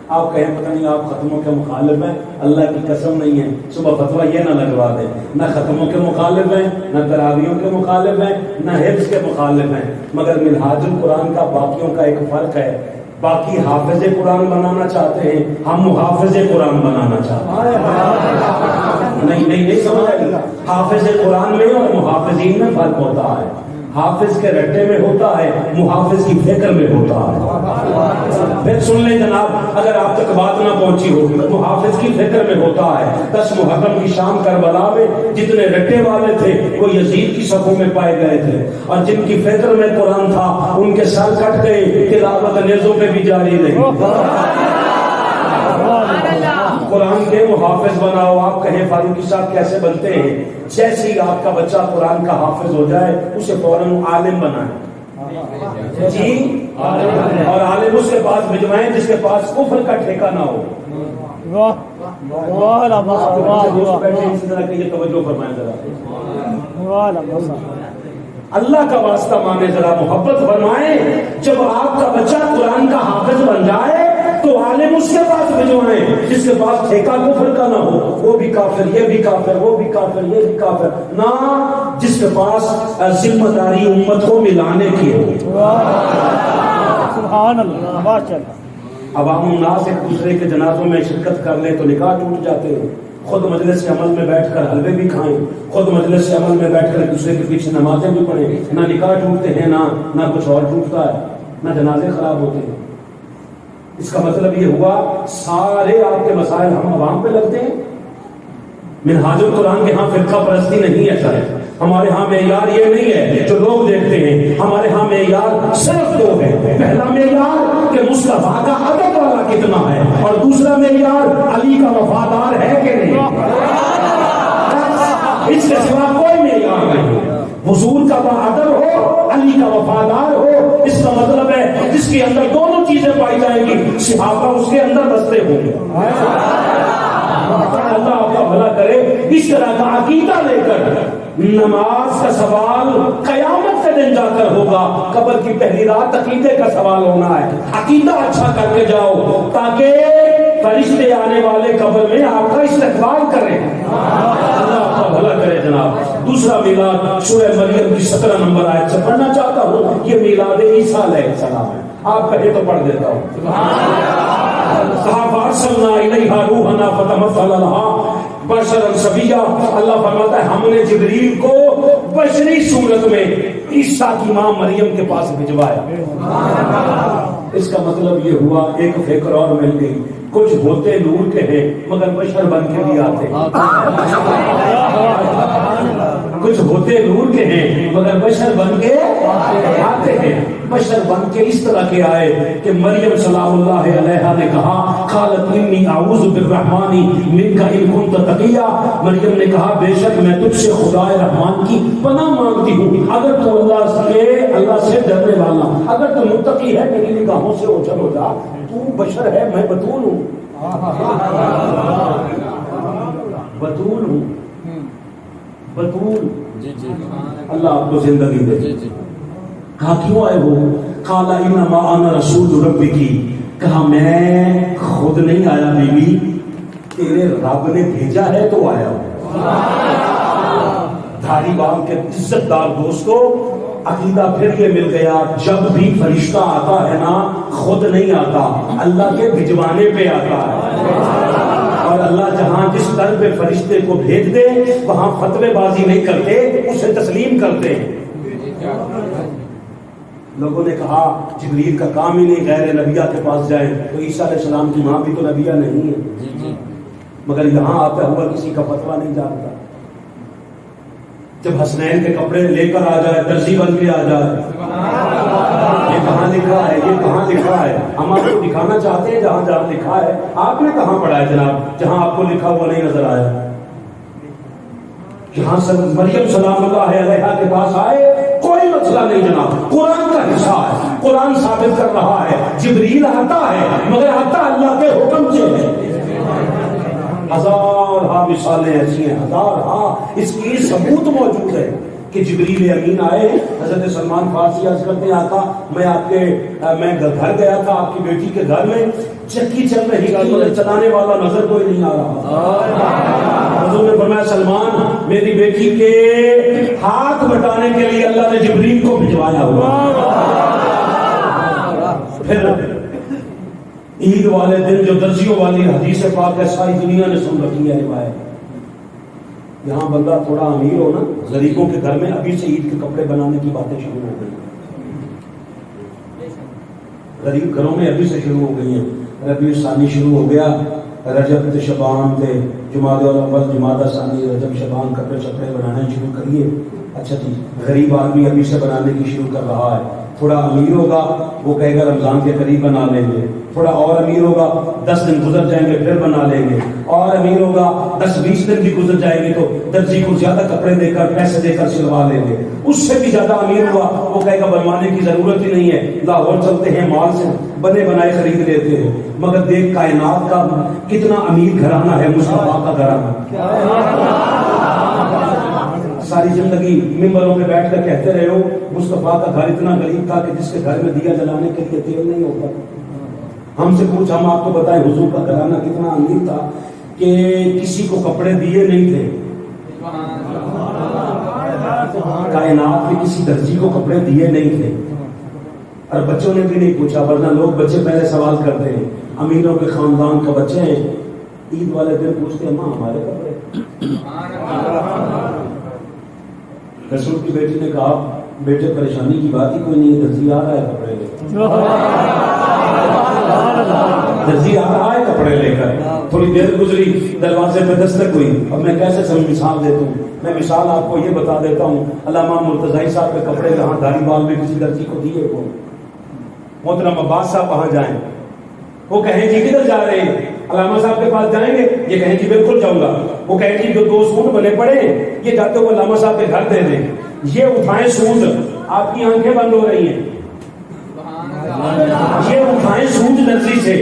Speaker 1: آپ کہیں پتہ نہیں آپ ختموں کے مخالف ہیں، اللہ کی قسم نہیں ہے، صبح فتویٰ یہ نہ لگوا دیں، نہ ختموں کے مخالف ہیں، نہ تراویحوں کے مخالف ہیں، نہ حفظ کے مخالف ہیں، مگر منہاج القرآن کا باقیوں کا ایک فرق ہے، باقی حافظ قرآن بنانا چاہتے ہیں، ہم محافظ قرآن بنانا چاہتے ہیں۔ نہیں سمجھ آئی؟ حافظ قرآن میں اور محافظین میں فرق ہوتا ہے، حافظ کے رٹے میں ہوتا ہے، محافظ کی فکر میں ہوتا ہے۔ پھر سن لیں جناب، اگر آپ تک بات نہ پہنچی ہوگی، محافظ کی فکر میں ہوتا ہے۔ 10 محرم کی شام کربلا میں جتنے رٹے والے تھے وہ یزید کی صفوں میں پائے گئے تھے، اور جن کی فکر میں قرآن تھا ان کے سر کٹ گئے، تلاوت نیزوں پہ بھی جاری رہی۔ قرآن کے محافظ بناؤ۔ آپ کہیں فاروقی صاحب کیسے بنتے ہیں؟ جیسے ہی آپ کا بچہ قرآن کا حافظ ہو جائے اسے فوراً عالم بنائیں جی، اور عالم اس کے پاس بھجوائیں جس کے پاس کفر کا ٹھیکہ نہ ہو۔ اللہ کا واسطہ مانے، ذرا محبت فرمائیں، جب آپ کا بچہ قرآن کا حافظ بن جائے تو عالم اس کے پاس بھجوائیں جس کے پاس ٹھیکہ کفر کا نہ ہو، وہ بھی کافر، یہ بھی کافر، وہ بھی کافر، یہ بھی کافر نہ، جس کے پاس ذمہ داری امت کو ملانے کی ہو۔
Speaker 2: سبحان اللہ، ماشاءاللہ۔
Speaker 1: عوام الناس ایک دوسرے کے جنازوں میں شرکت کر لیں تو نکاح ٹوٹ جاتے ہیں، خود مجلس عمل میں بیٹھ کر حلوے بھی کھائیں، خود مجلس عمل میں بیٹھ کر ایک دوسرے کے پیچھے نمازیں بھی پڑھیں، نہ نکاح ٹوٹتے ہیں، نہ کچھ اور ٹوٹتا ہے، نہ جنازے خراب ہوتے ہیں۔ اس کا مطلب یہ ہوا سارے آپ کے مسائل ہم عوام پہ لگتے ہیں۔ منہاج القرآن کے ہاں فرقہ پرستی نہیں ہے سر، ہمارے ہاں معیار یہ نہیں ہے جو لوگ دیکھتے ہیں، ہمارے ہاں معیار صرف 2 ہے۔ پہلا معیار کہ مصطفیٰ کا ادب والا کتنا ہے، اور دوسرا معیار علی کا وفادار ہے کہ نہیں۔ اس کے سوا کوئی معیار نہیں۔ حضور کا ادب ہو، علی کا وفادار ہو، اس کا مطلب ہے جس کے اندر دونوں چیزیں پائی جائیں گی صحابہ اس کے اندر بستے ہوں گے۔ اللہ آپ کا بھلا کرے۔ اس طرح کا عقیدہ لے کر نماز کا سوال قیامت کے دن جا کر ہوگا، قبر کی پہلی رات عقیدے کا سوال ہونا ہے۔ عقیدہ اچھا کر کے جاؤ تاکہ فرشتے آنے والے قبر میں آپ کا استقبال کریں۔ اللہ آپ کا بھلا کرے جناب۔ دوسرا میلاد سورہ مریم کی 17 نمبر آیت سے پڑھنا چاہتا ہوں، یہ میلاد عیسیٰ علیہ السلام ہے، آپ کہے تو پڑھ دیتا ہوں۔ فَأَرْسَلْنَا إِلَيْهَا رُوحَنَا فَتَمَثَّلَ لَهَا بَشَرًا سَوِيًّا۔ اللہ فرماتا ہے ہم نے جبریل کو بشری صورت میں عیسیٰ کی ماں مریم کے پاس بھجوایا۔ اس کا مطلب یہ ہوا ایک فکر اور مل گئی، کچھ ہوتے نور کے ہیں مگر بشر بن کے بھی آتے ہیں، کچھ ہوتے نور کے ہیں مگر بشر بن کے آتے ہیں۔ بشر بن کے اس طرح کے آئے کہ مریم سلام اللہ علیہا نے کہا قالت انی اعوذ بالرحمن منک ان کنت تقیا، مریم نے کہا بے شک میں تجھ سے خدا رحمان کی پناہ مانگتی ہوں اگر تو اللہ سے ڈرنے والا، اگر تو متقی ہے میری نگاہوں سے اوجھل ہو جا، تو بشر ہے میں بطول ہوں، بطول ہوں، بطول۔ اللہ آپ کو زندگی دے۔ کہا کیوں آئے ہو؟ قال انما انا رسول ربی کی، کہا میں خود نہیں آیا بی بی، تیرے رب نے بھیجا ہے تو آیا ہوں۔ دھاری باغ کے عزت دار دوستو، عقیدہ پھر یہ مل گیا، جب بھی فرشتہ آتا ہے نا خود نہیں آتا، اللہ کے بھجوانے پہ آتا ہے، اور اللہ جہاں جس در پہ فرشتے کو بھیج دے وہاں فتوے بازی نہیں کرتے، اسے تسلیم کرتے ہیں۔ لوگوں نے کہا جبریل کا کام ہی نہیں غیر نبیہ کے پاس جائیں، تو عیسیٰ علیہ السلام کی ماں بھی تو نبیہ نہیں ہے، مگر یہاں آتا ہوا کسی کا فتویٰ نہیں جانتا۔ جب حسنین کے کپڑے لے کر آ جائے، درزی بن کے آ جائے، یہ کہاں لکھا ہے، یہ کہاں لکھا ہے، ہم آپ کو دکھانا چاہتے ہیں جہاں جہاں لکھا ہے۔ آپ نے کہاں پڑھا ہے جناب جہاں آپ کو لکھا ہوا نہیں نظر آیا؟ جہاں مریم سلام اللہ علیہا کے پاس آئے کوئی مسئلہ نہیں جناب، قرآن کا حصہ ہے، قرآن ثابت کر رہا ہے، جبریل آتا ہے مگر آتا اللہ کے حکم سے ہے۔ ہزار ہاں مثالیں ایسی ہیں، ہزار ہاں اس کی ثبوت موجود ہے کہ جبریل امین آئے۔ حضرت سلمان فارسی عرض کرتے ہیں آقا میں گھر گیا تھا آپ کی بیٹی کے گھر میں، چکی چل رہی تھی، چلانے والا نظر کوئی نہیں آ رہا۔ حضور نے فرمایا سلمان میری بیٹی کے ہاتھ بٹانے کے لیے اللہ نے جبریل کو بھجوایا ہوا۔ پھر عید والے دن جو درزیوں والی حدیث پاک ہے ساری دنیا نے سن رکھی ہے روایت، یہاں بندہ تھوڑا امیر ہو نا، غریبوں کے گھر میں ابھی سے عید کے کپڑے بنانے کی باتیں شروع ہو گئی، غریب گھروں میں ابھی سے شروع ہو گئی ہیں۔ ربیع ثانی شروع ہو گیا، رجب تے شعبان تے جمادی الاول جمادی ثانی رجب شعبان کپڑے شپڑے بنانا شروع کریے۔ اچھا جی، غریب آدمی ابھی سے بنانے کی شروع کر رہا ہے، تھوڑا امیر ہوگا وہ کہے گا رمضان کے قریب بنا لیں گے، تھوڑا اور امیر ہوگا 10 دن گزر جائیں گے پھر بنا لیں گے، اور امیر ہوگا 10-20 دن بھی گزر جائیں گے تو درزی کو زیادہ کپڑے دے کر پیسے دے کر سلوا لیں گے، اس سے بھی زیادہ امیر ہوا وہ کہے گا بنوانے کی ضرورت ہی نہیں ہے، لاہور چلتے ہیں مال سے بنے بنائے خرید لیتے ہیں۔ مگر دیکھ کائنات کا کتنا امیر گھرانہ ہے، مصطفیٰ کا گھرانہ، ساری زندگی ممبروں پہ بیٹھ کر کہتے رہے ہو مصطفیٰ کا گھر اتنا غریب تھا کہ جس کے گھر میں دیا جلانے کے لیے تیل نہیں ہوتا۔ ہم سے پوچھ ہم آپ کو بتائیں حضور کا گھرانہ کتنا امیر تھا کہ کسی کو کپڑے دیے نہیں تھے، کائنات میں کسی درزی کو کپڑے دیے نہیں تھے، اور بچوں نے بھی نہیں پوچھا، ورنہ لوگ بچے پہلے سوال کرتے ہیں، امیروں کے خاندان کا بچے ہیں عید والے دن پوچھتے ہیں ماں ہمارے کپڑے۔ رسول کی بیٹی نے کہا بیٹے پریشانی کی بات ہی کوئی نہیں ہے، درزی آ رہا ہے کپڑے لے کر، درزی آ رہا ہے کپڑے لے کر۔ تھوڑی دیر گزری دروازے پہ دستک ہوئی، اب میں کیسے مثال دیتا ہوں، میں مثال آپ کو یہ بتا دیتا ہوں، علامہ مرتضی صاحب کے کپڑے یہاں دھاری باغ میں کسی درزی کو دیے کو، محترم عباس صاحب وہاں جائیں، وہ کہیں جی کدھر جا رہے ہیں، علامہ صاحب کے پاس جائیں گے، یہ کہیں جی بالکل جاؤں گا، وہ کہیں جی جو 2 سوٹ بنے پڑے یہ جاتے ہوئے علامہ صاحب کے گھر دے دیں، یہ اٹھائیں سوٹ، آپ کی آنکھیں بند ہو رہی ہیں، یہ اٹھائیں سوٹ درزی سے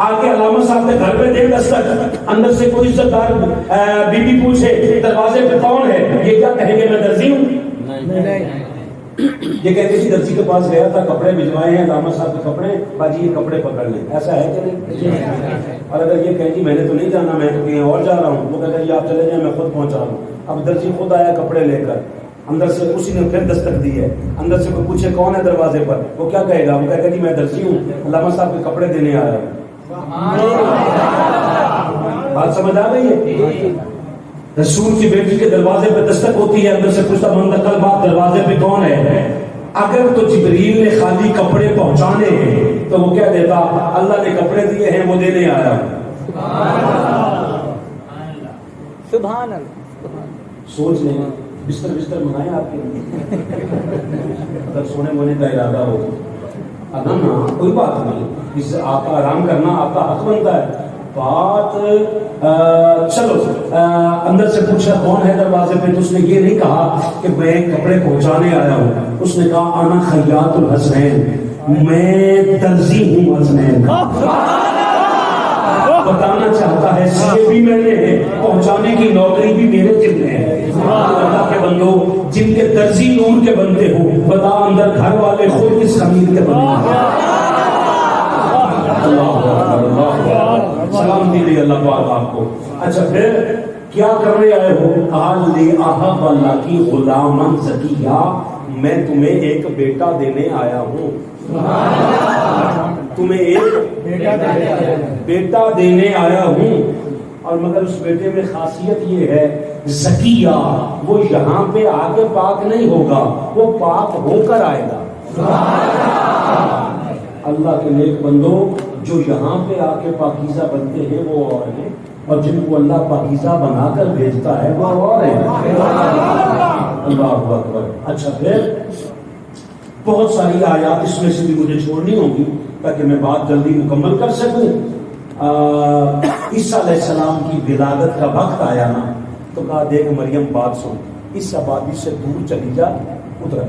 Speaker 1: آگے علامہ صاحب کے گھر پہ دے دستک، اندر سے کوئی عزت دار بی بی پوچھے دروازے پہ کون ہے، یہ کیا کہیں گے میں درزی ہوں؟ یہ کہتے جی درزی کے پاس گیا تھا کپڑے بھجوائے ہیں علامہ صاحب کے کپڑے، باجی یہ کپڑے پکڑ لیں، ایسا ہے کہ نہیں؟ اور اگر یہ کہیں جی میں نے تو نہیں جانا میں تو کہیں اور جا رہا ہوں، وہ کہتا جی آپ چلے جائیں میں خود پہنچا رہا ہوں، اب درزی خود آیا کپڑے لے کر، اندر سے اسی نے پھر دستک دی ہے، اندر سے کوئی پوچھے کون ہے دروازے پر، وہ کیا کہے گا، وہ کہے گا جی میں درزی ہوں علامہ صاحب کے کپڑے دینے آیا ہوں۔ بات سمجھ آ گئی ہے؟ رسول کی بیٹی کے دروازے پہ دستک ہوتی ہے، اندر سے پوچھتا منتقل بات دروازے پہ کون ہے، اگر تو جبریل نے خالی کپڑے پہنچانے ہیں تو وہ کیا دیتا اللہ نے کپڑے دیے ہیں وہ دینے آیا ہوں،
Speaker 2: سبحان اللہ.
Speaker 1: سوچ لیں بستر بستر منگائیں آپ کے لیے اگر سونے وونے کا ارادہ ہو. اگر نا کوئی بات نہیں, اس سے آپ کا آرام کرنا آپ کا حق بنتا ہے. بات چلو اندر سے پوچھا کون ہے دروازے پہ, تو اس نے یہ نہیں کہا کہ میں کپڑے پہنچانے آیا ہوں. اس نے کہا انا خیاط الحسنین, میں درزی ہوں حسنین. بتانا چاہتا ہے سیے بھی میں نے ہے, پہنچانے کی نوکری بھی میرے ذمہ ہے. اللہ کے بندو جن کے درزی نور کے بنتے ہو, بتا اندر گھر والے خود اس خمیر کے بنتے ہیں. سلام دیجیے اللہ پاک آپ کو. اچھا پھر کیا کرنے آئے ہو؟ کہا لے احب اللہ کی غلامن زکیہ, میں تمہیں ایک بیٹا دینے آیا ہوں. تمہیں ایک بیٹا دینے آیا ہوں. اور مگر اس بیٹے میں خاصیت یہ ہے زکیہ, وہ یہاں پہ آگے پاک نہیں ہوگا, وہ پاک ہو کر آئے گا. اللہ کے نیک بندو, جو یہاں پہ آ کے پاکیزہ بنتے ہیں وہ اور ہیں, اور جن کو اللہ پاکیزہ بنا کر بھیجتا ہے وہ اور ہیں. اللہ اکبر. اچھا پھر بہت ساری آیات اس میں سے بھی مجھے چھوڑنی ہوگی تاکہ میں بات جلدی مکمل کر سکوں. عیسیٰ علیہ السلام کی ولادت کا وقت آیا نا, تو کہا دیکھ مریم بات سن, اس آبادی سے دور چلی جا, ادھر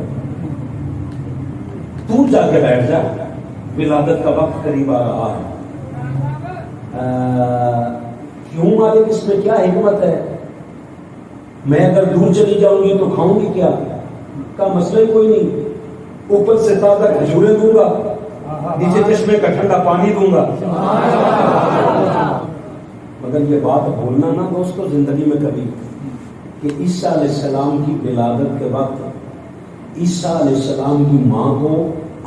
Speaker 1: دور جا کے بیٹھ جا, ولادت کا وقت قریب آ رہا ہے. کیوں مالک, اس میں کیا حکمت ہے؟ میں اگر دور چلی جاؤں گی تو کھاؤں گی کیا؟ کا مسئلہ ہی کوئی نہیں. اوپر سے تازہ کھجوریں دوں گا, نیچے چشمے کا ٹھنڈا پانی دوں گا. مگر یہ بات بھولنا نا دوستو زندگی میں کبھی, کہ عیسیٰ علیہ السلام کی ولادت کے وقت عیسیٰ علیہ السلام کی ماں کو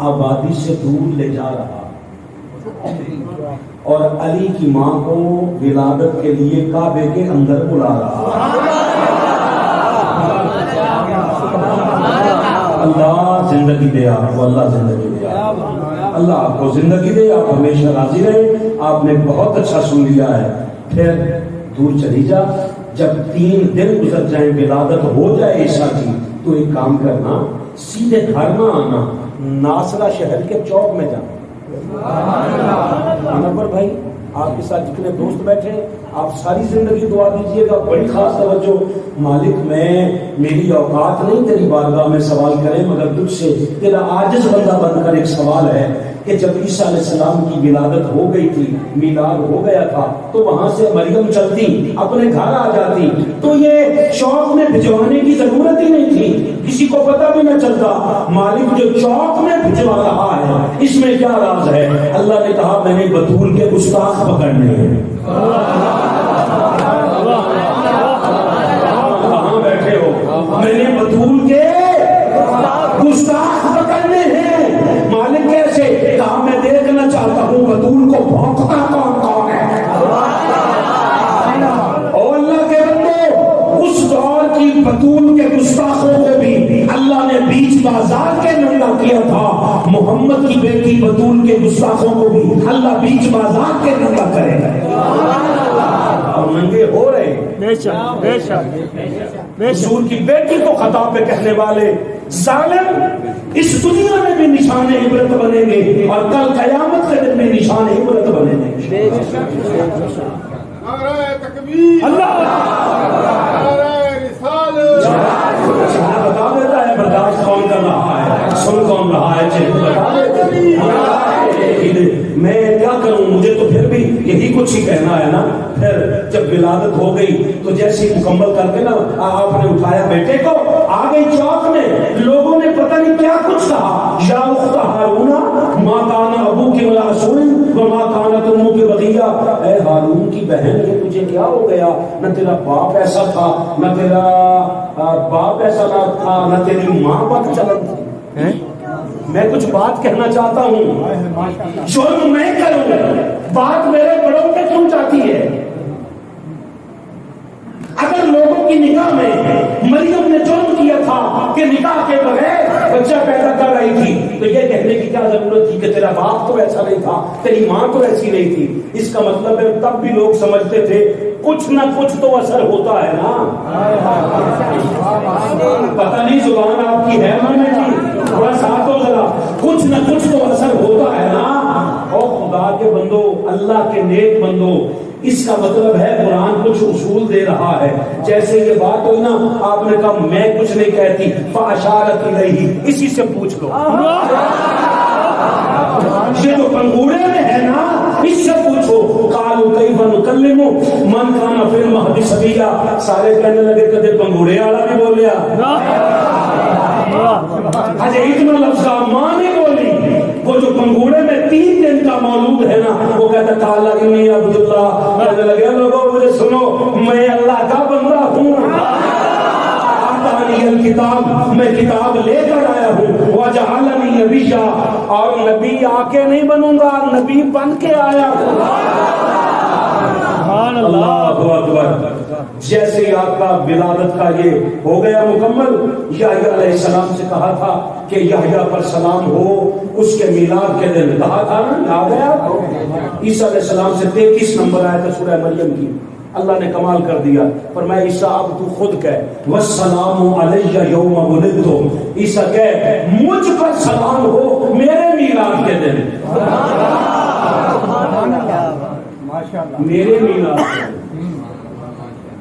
Speaker 1: آبادی سے دور لے جا رہا, اور علی کی ماں کو ولادت کے لیے کعبے کے اندر بلا رہا. اللہ زندگی دے آپ کو, اللہ زندگی دے, اللہ آپ کو زندگی دے, آپ ہمیشہ راضی رہے. آپ نے بہت اچھا سن لیا ہے. پھر دور چلی جا, جب 3 دن گزر جائیں, ولادت ہو جائے عیسیٰ کی, تو ایک کام کرنا, سیدھے گھر نہ آنا, ناصرہ شہر کے چوک میں جانا. انور بھائی آپ کے ساتھ جتنے دوست بیٹھے آپ ساری زندگی دعا دیجیے گا, بڑی خاص توجہ. مالک میں میری اوقات نہیں تیری بارگاہ میں سوال کرے, مگر تجھ سے تیرا عاجز بندہ بن کر ایک سوال ہے کہ جب عیسیٰ علیہ السلام کی ولادت ہو گئی تھی, میلاد ہو گیا تھا, تو وہاں سے مریم چلتی اپنے گھر آ جاتی, تو یہ چوک میں بھجوانے کی ضرورت ہی نہیں تھی, کسی کو پتہ بھی نہ چلتا. مالک جو چوک میں بھجوا رہا ہے, اس میں کیا راز ہے؟ اللہ نے کہا میں نے بطول کے گستاخ پکڑنے ہیں. کہاں بیٹھے ہو؟ میں نے بطول کے گستاخ پکڑنے ہیں. مالک کیسے؟ کہا میں دیکھنا چاہتا ہوں بطول کو بھونکتا کون کون ہے. اور اللہ کے بندو, اس دور کی بطول کے گستاخوں کو بھی اللہ نے بیچ بازار کے ننگا کیا تھا. محمد کی بیٹی بطول کے گستاخوں کو بھی اللہ بیچ بازار کے ننگا کرے گا, اور ننگے ہو رہے.
Speaker 2: بے شک, بے شک,
Speaker 1: حضور کی بیٹی کو خطا پہ کہنے والے ظالم اس دنیا میں بھی نشان عبرت بنیں گے, اور کل قیامت کے دن میں نشان عبرت بنیں گے.
Speaker 3: نعرہ تکبیر,
Speaker 1: اللہ
Speaker 3: نعرہ رسالت.
Speaker 1: بتا دیتا ہے برداشت کون کر رہا ہے, سن کون رہا ہے, بتا دیتا ہے. میں کیا کروں, مجھے تو پھر بھی یہی کچھ ہی کہنا ہے نا. پھر جب ولادت ہو گئی تو جیسے مکمل کر کے نا آپ نے اٹھایا بیٹے کو, آ گئی چوک میں, لوگوں نے پتہ نہیں کیا کچھ کہا. یا اخت ہارون ما کان ابوک ولا رسول وما کانت امک بغیہ, اے ہارون کی بہن یہ تجھے کیا ہو گیا, نہ تیرا باپ ایسا تھا, نہ تیرا باپ ایسا نہ تھا, نہ تیری ماں بد چلن تھی. میں کچھ بات کہنا چاہتا ہوں, جرم میں کروں, بات میرے بڑوں پہ کیوں جاتی ہے؟ اگر لوگوں کی نگاہ میں مریم نے جرم کیا تھا کہ نکاح کے بغیر بچہ پیدا کر رہی تھی, تو یہ کہنے کی کیا ضرورت تھی کہ تیرا باپ تو ایسا نہیں تھا، تیری ماں تو ایسی نہیں تھی؟ اس کا مطلب ہے تب بھی لوگ سمجھتے تھے کچھ نہ کچھ تو اثر ہوتا ہے نا. پتہ نہیں زبان آپ کی ہے میں جی، تھوڑا ساتھ ہو ذرا. کچھ نہ کچھ تو اثر ہوتا ہے نا. اور خدا کے بندو، اللہ کے نیک بندو، اس کا مطلب ہے قرآن کچھ اصول دے رہا ہے. جیسے یہ بات ہوئی نا، آپ نے کہا میں کچھ نہیں کہتی، فاشارت الیہ، اسی سے پوچھ لو. یہ جو پنگوڑے میں ہے نا، اس سے پوچھو. قالوا کیف نکلم من کان فی المہد صبیا. سارے کہنے لگے کدے پنگوڑے والا بھی بولیا. اچھا اتنا لفظ ماں نے بولی. وہ جو پنگوڑے میں 3 دن کا مولود ہے نا، وہ کہتا قال انی عبد اللہ. کہنے لگے لوگوں مجھے سنو، میں اللہ کا بندہ ہوں. آتانی الکتاب، میں کتاب لے کر آیا ہوں. وجعلنی نبیا، اور نبی آ کے نہیں بنوں گا، نبی بن کے آیا ہوں. اللہ اکبر. جیسے ہی آپ کا ولادت کا یہ ہو گیا مکمل، یحییٰ علیہ السلام سے کہا تھا کہ یحییٰ پر سلام ہو. اس کے میلاد کے دن کہا تھا نا، یاد ہے آپ کو؟ عیسیٰ علیہ السلام سے 33 نمبر آیا تھا سورہ مریم کی. اللہ نے کمال کر دیا، فرمایا عیسیٰ اب تو خود کہہ وَالسَّلَامُ عَلَيَّ يَوْمَ وُلِدتُ. عیسیٰ کہہ مجھ پر سلام ہو میرے میلاد کے دن. میرے میلاد.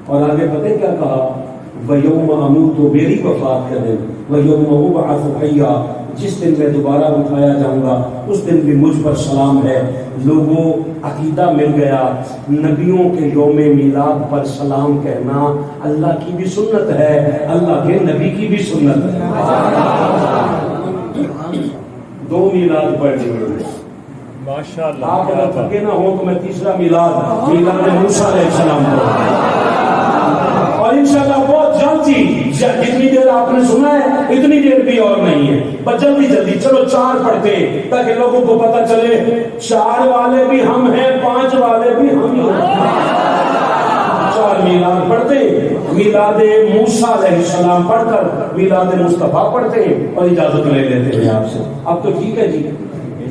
Speaker 1: اور آگے پتہ کیا کہا؟ وَيَوْمَ أَمُوتُ، میری وفات کے دن. وَيَوْمَ أُبْعَثُ حَيًّا، جس دن میں دوبارہ اٹھایا جاؤں گا اس دن بھی مجھ پر سلام ہے. لوگوں عقیدہ مل گیا. نبیوں کے یوم میلاد پر سلام کہنا اللہ کی بھی سنت ہے، اللہ کے نبی کی بھی سنت ہے. 2 میلاد پڑھ لیے
Speaker 2: ماشاءاللہ.
Speaker 1: آپ اگر تھکے نہ ہو تو میں تیسرا میلاد موسیٰ علیہ السلام کو، اور انشاءاللہ بہت جلدی، جتنی دیر آپ نے سنا ہے اتنی دیر بھی اور نہیں ہے، بس جلدی جلدی چلو 4 پڑھتے تاکہ لوگوں کو پتہ چلے 4 والے بھی ہم ہیں، 5 والے بھی ہم ہیں. 4 میلاد پڑھتے، میلاد موسیٰ علیہ السلام پڑھ کر میلاد مصطفیٰ پڑھتے ہیں اور اجازت لے لیتے ہیں آپ سے. اب تو ٹھیک ہے جی.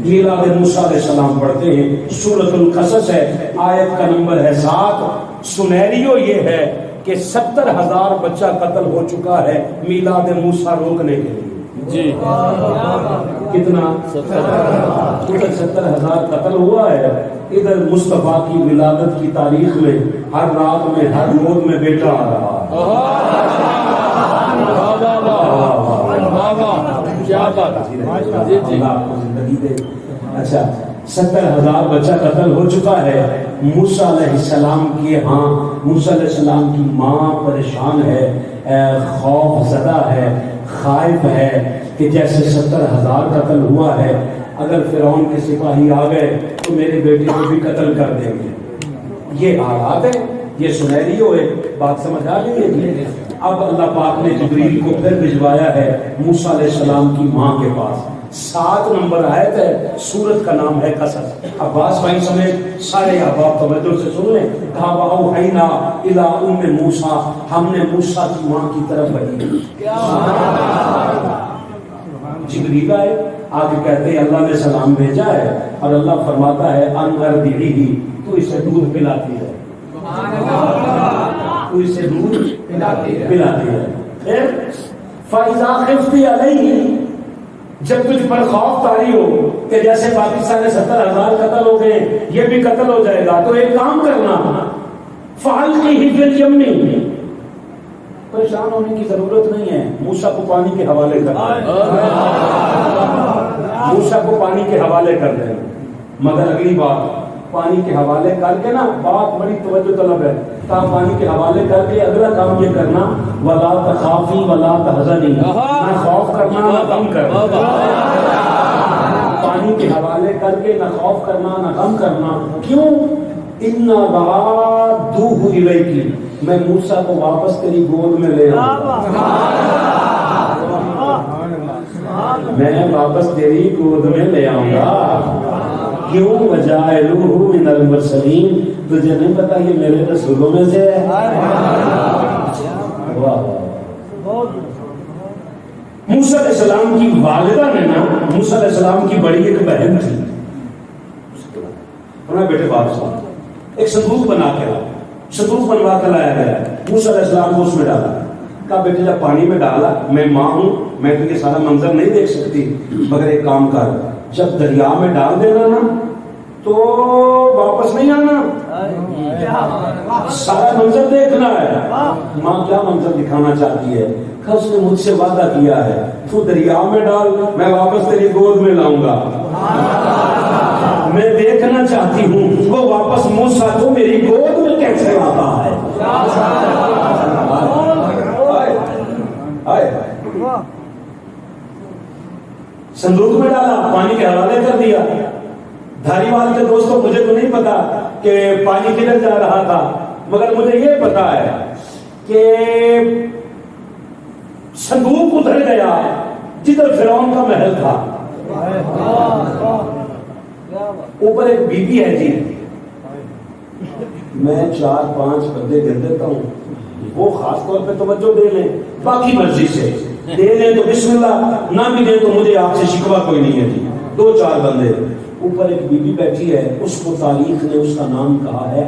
Speaker 1: میلاد موسیٰ علیہ السلام پڑھتے ہیں. سورۃ القصص ہے، آیت کا نمبر ہے 7. سنیریو یہ ہے کہ 70,000 بچہ قتل ہو چکا ہے میلاد موسیٰ روکنے کے لیے.
Speaker 2: جی
Speaker 1: کتنا؟ 70,000 قتل ہوا ہے. ادھر مصطفیٰ کی ولادت کی تاریخ میں ہر رات میں ہر روز میں بیٹا آ رہا ہے.
Speaker 2: کیا بات ہے.
Speaker 1: زندگی دے. اچھا 70,000 بچہ قتل ہو چکا ہے. موسیٰ علیہ السلام کے ہاں موسیٰ علیہ السلام کی ماں پریشان ہے، خوف زدہ ہے، خائف ہے کہ جیسے 70,000 قتل ہوا ہے، اگر فرعون کے سپاہی آ گئے تو میرے بیٹے کو بھی قتل کر دیں گے. یہ حالات ہے، یہ سنیریو ہے. بات سمجھ آ گئی ہے. اب اللہ پاک نے جبریل کو پھر بھجوایا ہے موسیٰ علیہ السلام کی ماں کے پاس. 7 نمبر آیت ہے، سورت کا نام ہے قصص. عباس بھائی سمیت سارے احباب توجہ سے سن لیں. کہا وَأَوْحَيْنَا إِلَىٰ أُمِّ مُوسَىٰ، ہم نے موسیٰ کی ماں کی طرف وحی. جبریل آئے، آگے کہتے ہیں اللہ نے سلام بھیجا ہے اور اللہ فرماتا ہے ان ارضعیہ، تو اسے دودھ پلاتی ہے، تو اسے دودھ پلاتی ہے. پھر فَإِذَا خِفْتِ عَلَيْهِ، جب تجھ پر خوف طاری ہو کہ جیسے پاکستان میں 70,000 قتل ہو گئے یہ بھی قتل ہو جائے گا، تو ایک کام کرنا فَأَلْقِهِ فِي الْيَمِّ. پریشان ہونے کی ضرورت نہیں ہے، موسیٰ کو پانی کے حوالے کر دیں. موسیٰ کو پانی کے حوالے کر دیں. مگر اگلی بات، پانی کے حوالے کر کے نا، بات بڑی توجہ طلب ہے. کہا پانی کے حوالے کر کے اگلا کام یہ کرنا وَلَا تَخَافِي وَلَا تَحْزَنِي، نہ خوف کرنا نہ غم کرنا. پانی کے حوالے کر کے نہ خوف کرنا نہ غم کرنا. کیوں؟ اِنَّا رَادُّوهُ إِلَيْكِ، میں موسیٰ کو واپس تیری گود میں لے آؤں گا. میں واپس تیری گود میں لے آؤں گا. کیوں؟ وَجَاعِلُوهُ مِنَ الْمُرْسَلِينَ، تجھے نہیں پتا یہ میرے رسولوں میں سے ہے. موسیٰ علیہ السلام کی والدہ نے نا، موسیٰ علیہ السلام کی بڑی ایک بہن تھی. انہوں نے بیٹے بات سنا, ایک صندوق بنا کے لایا, صندوق بنوا کے لایا گیا, موسیٰ علیہ السلام کو اس میں ڈالا. کہا بیٹے جب پانی میں ڈالا, میں ماں ہوں, میں تو یہ سارا منظر نہیں دیکھ سکتی, مگر ایک کام کر, جب دریا میں ڈال دینا نا تو واپس نہیں آنا, سارا منظر دیکھنا ہے. ماں کیا منظر دکھانا چاہتی ہے؟ کہ اس نے مجھ سے وعدہ کیا ہے, تو دریا میں ڈال, میں واپس تیری گود میں لاؤں گا. میں دیکھنا چاہتی ہوں وہ واپس موسیٰ کو میری گود میں کیسے آتا ہے. صندوق میں ڈالا, پانی کے حوالے کر دیا. دھاری وال کے دوستوں, مجھے تو نہیں پتا کہ پانی کدھر جا رہا تھا, مگر مجھے یہ پتا ہے کہ صندوق ادھر گیا جدھر فرعون کا محل تھا. اوپر ایک بی بی ہے جی, میں 4-5 بندے گر دیتا ہوں, وہ خاص طور پہ توجہ دے لیں, باقی مرضی سے دے لیں تو بسم اللہ, نہ بھی دیں تو مجھے آپ سے شکوہ کوئی نہیں ہے جی. 2-4 بندے, اوپر ایک بی بی بیٹھی ہے, اس کو تاریخ نے اس کا نام کہا ہے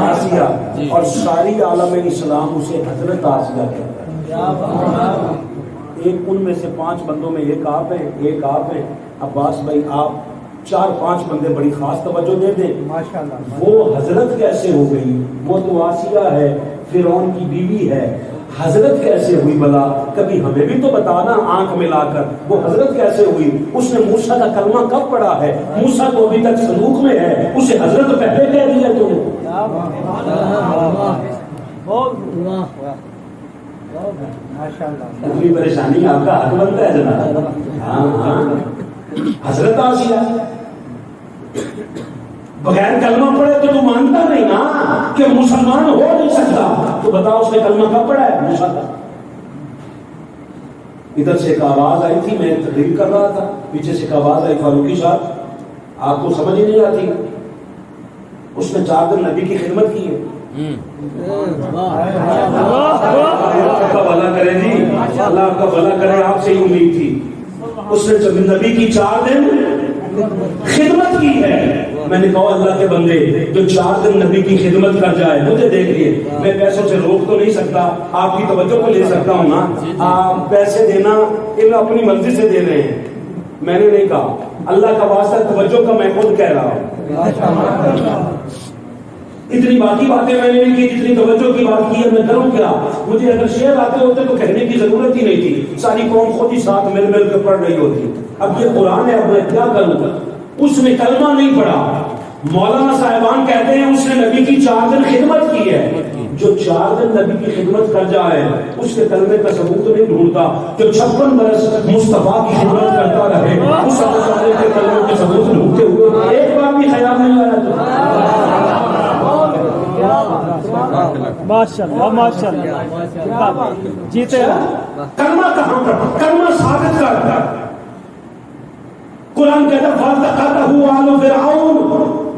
Speaker 1: آسیہ, اور ساری عالم اسلام اسے حضرت آسیہ کہتا ہے. ایک ان میں سے 5 بندوں میں ایک آپ ہیں. عباس بھائی آپ 4-5 بندے بڑی خاص توجہ دے دیں. وہ حضرت کیسے ہو گئی؟ وہ تو آسیہ ہے, فرعون کی بیوی ہے, حضرت کیسے ہوئی بلا؟ کبھی ہمیں بھی تو بتانا آنکھ ملا کر, وہ حضرت کیسے ہوئی؟ اس نے موسیٰ کا کلمہ کب پڑھا ہے؟ موسیٰ کو ابھی تک صندوق میں ہے, اسے حضرت پہلے کہہ دیا تو نے. اتنی پریشانی آپ کا حق بنتا ہے جناب. حضرت آسیہ بغیر کلمہ پڑھے تو مانتا نہیں نا کہ مسلمان ہو نہیں سکتا. تو بتاؤ اس نے کلمہ کب پڑھا ہے؟ موسیٰ کا. ادھر سے ایک آواز آئی تھی, میں تقریر کر رہا تھا, پیچھے سے ایک آواز آئی, فاروقی صاحب آپ کو سمجھ ہی نہیں آتی, اس نے 4 دن نبی کی خدمت کی ہے. آپ کا بھلا کرے جی, اللہ آپ کا بھلا کرے, آپ سے ہی امید تھی. اس نے نبی کی 4 دن خدمت کی ہے. میں نے کہا اللہ کے بندے جو 4 دن نبی کی خدمت کر جائے, مجھے دیکھ لیے, میں پیسوں سے روک تو نہیں سکتا, آپ کی توجہ کو لے سکتا ہوں نا. آپ پیسے دینا ان اپنی مرضی سے دے رہے ہیں, میں نے نہیں کہا, اللہ کا واسطہ توجہ کا میں خود کہہ رہا ہوں. اتنی باقی باتیں میں نے نہیں کی جتنی توجہ کی بات کی ہے. میں کروں کیا؟ مجھے اگر شعر آتے ہوتے تو کہنے کی ضرورت ہی نہیں تھی, ساری قوم خود ہی ساتھ مل مل کے پڑھ رہی ہوتی. اب یہ قرآن ہے, اب میں کیا کروں؟ اس نے کلمہ نہیں پڑھا. مولانا صاحبان کہتے ہیں اس نے نبی کی 4 دن خدمت کی ہے. جو 4 دن نبی کی خدمت کر جائے اس کے کلمے کا ثبوت نہیں ڈھونڈتا. جو 56 برس مصطفیٰ کی خدمت کرتا رہے اس کے کلمے کے ثبوت ڈھونڈتے ہوئے ایک بار بھی خیال نہیں آیا.
Speaker 2: ماشاءاللہ ماشاءاللہ, جیتے
Speaker 1: کلمہ کہاں پر؟ کلمہ ثابت کر. قرآن کہتا فَالْتَقَطَهُ آلُ فِرْعَوْنَ,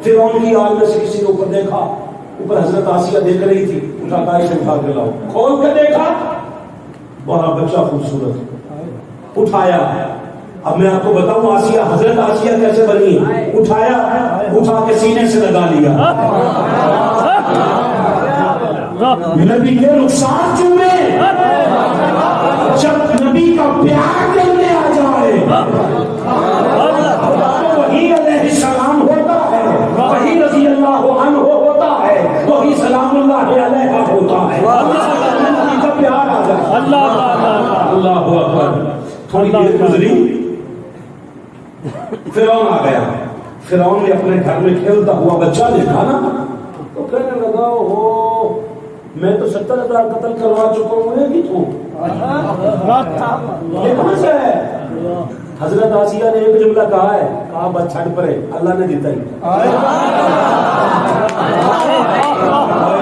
Speaker 1: فرعون کی آل میں سے کسی نے اوپر دیکھا, اوپر حضرت آسیہ دیکھ رہی تھی, اٹھا کر اسے اٹھا کے لاؤ, کھول کے دیکھا بڑا بچہ خوبصورت, اٹھایا. اب میں آپ کو بتاؤں آسیہ, حضرت آسیہ کیسے بنی؟ اٹھایا, اٹھا کے سینے سے لگا لیا. نبی کے رخسار چومے, جب نبی کا پیار کرنے آ جائے وہی علیہ السلام ہوتا ہے, وہی رضی اللہ عنہ ہوتا ہے, وہی سلام اللہ علیہ ہوتا ہے. نبی کا پیار آ جائے. اللہ اکبر. تھوڑی دیر گزری, فرعون آ گیا. فرعون نے اپنے گھر میں کھیلتا ہوا بچہ دیکھا نا تو کہنے لگا ہو میں تو 70,000 قتل کروا چکا ہوں, یہ تو یہ کہاں سے ہے؟ حضرت آسیہ نے ایک جملہ کہا ہے, کہا بس چھڑ پڑے, اللہ نے دیتا ہی.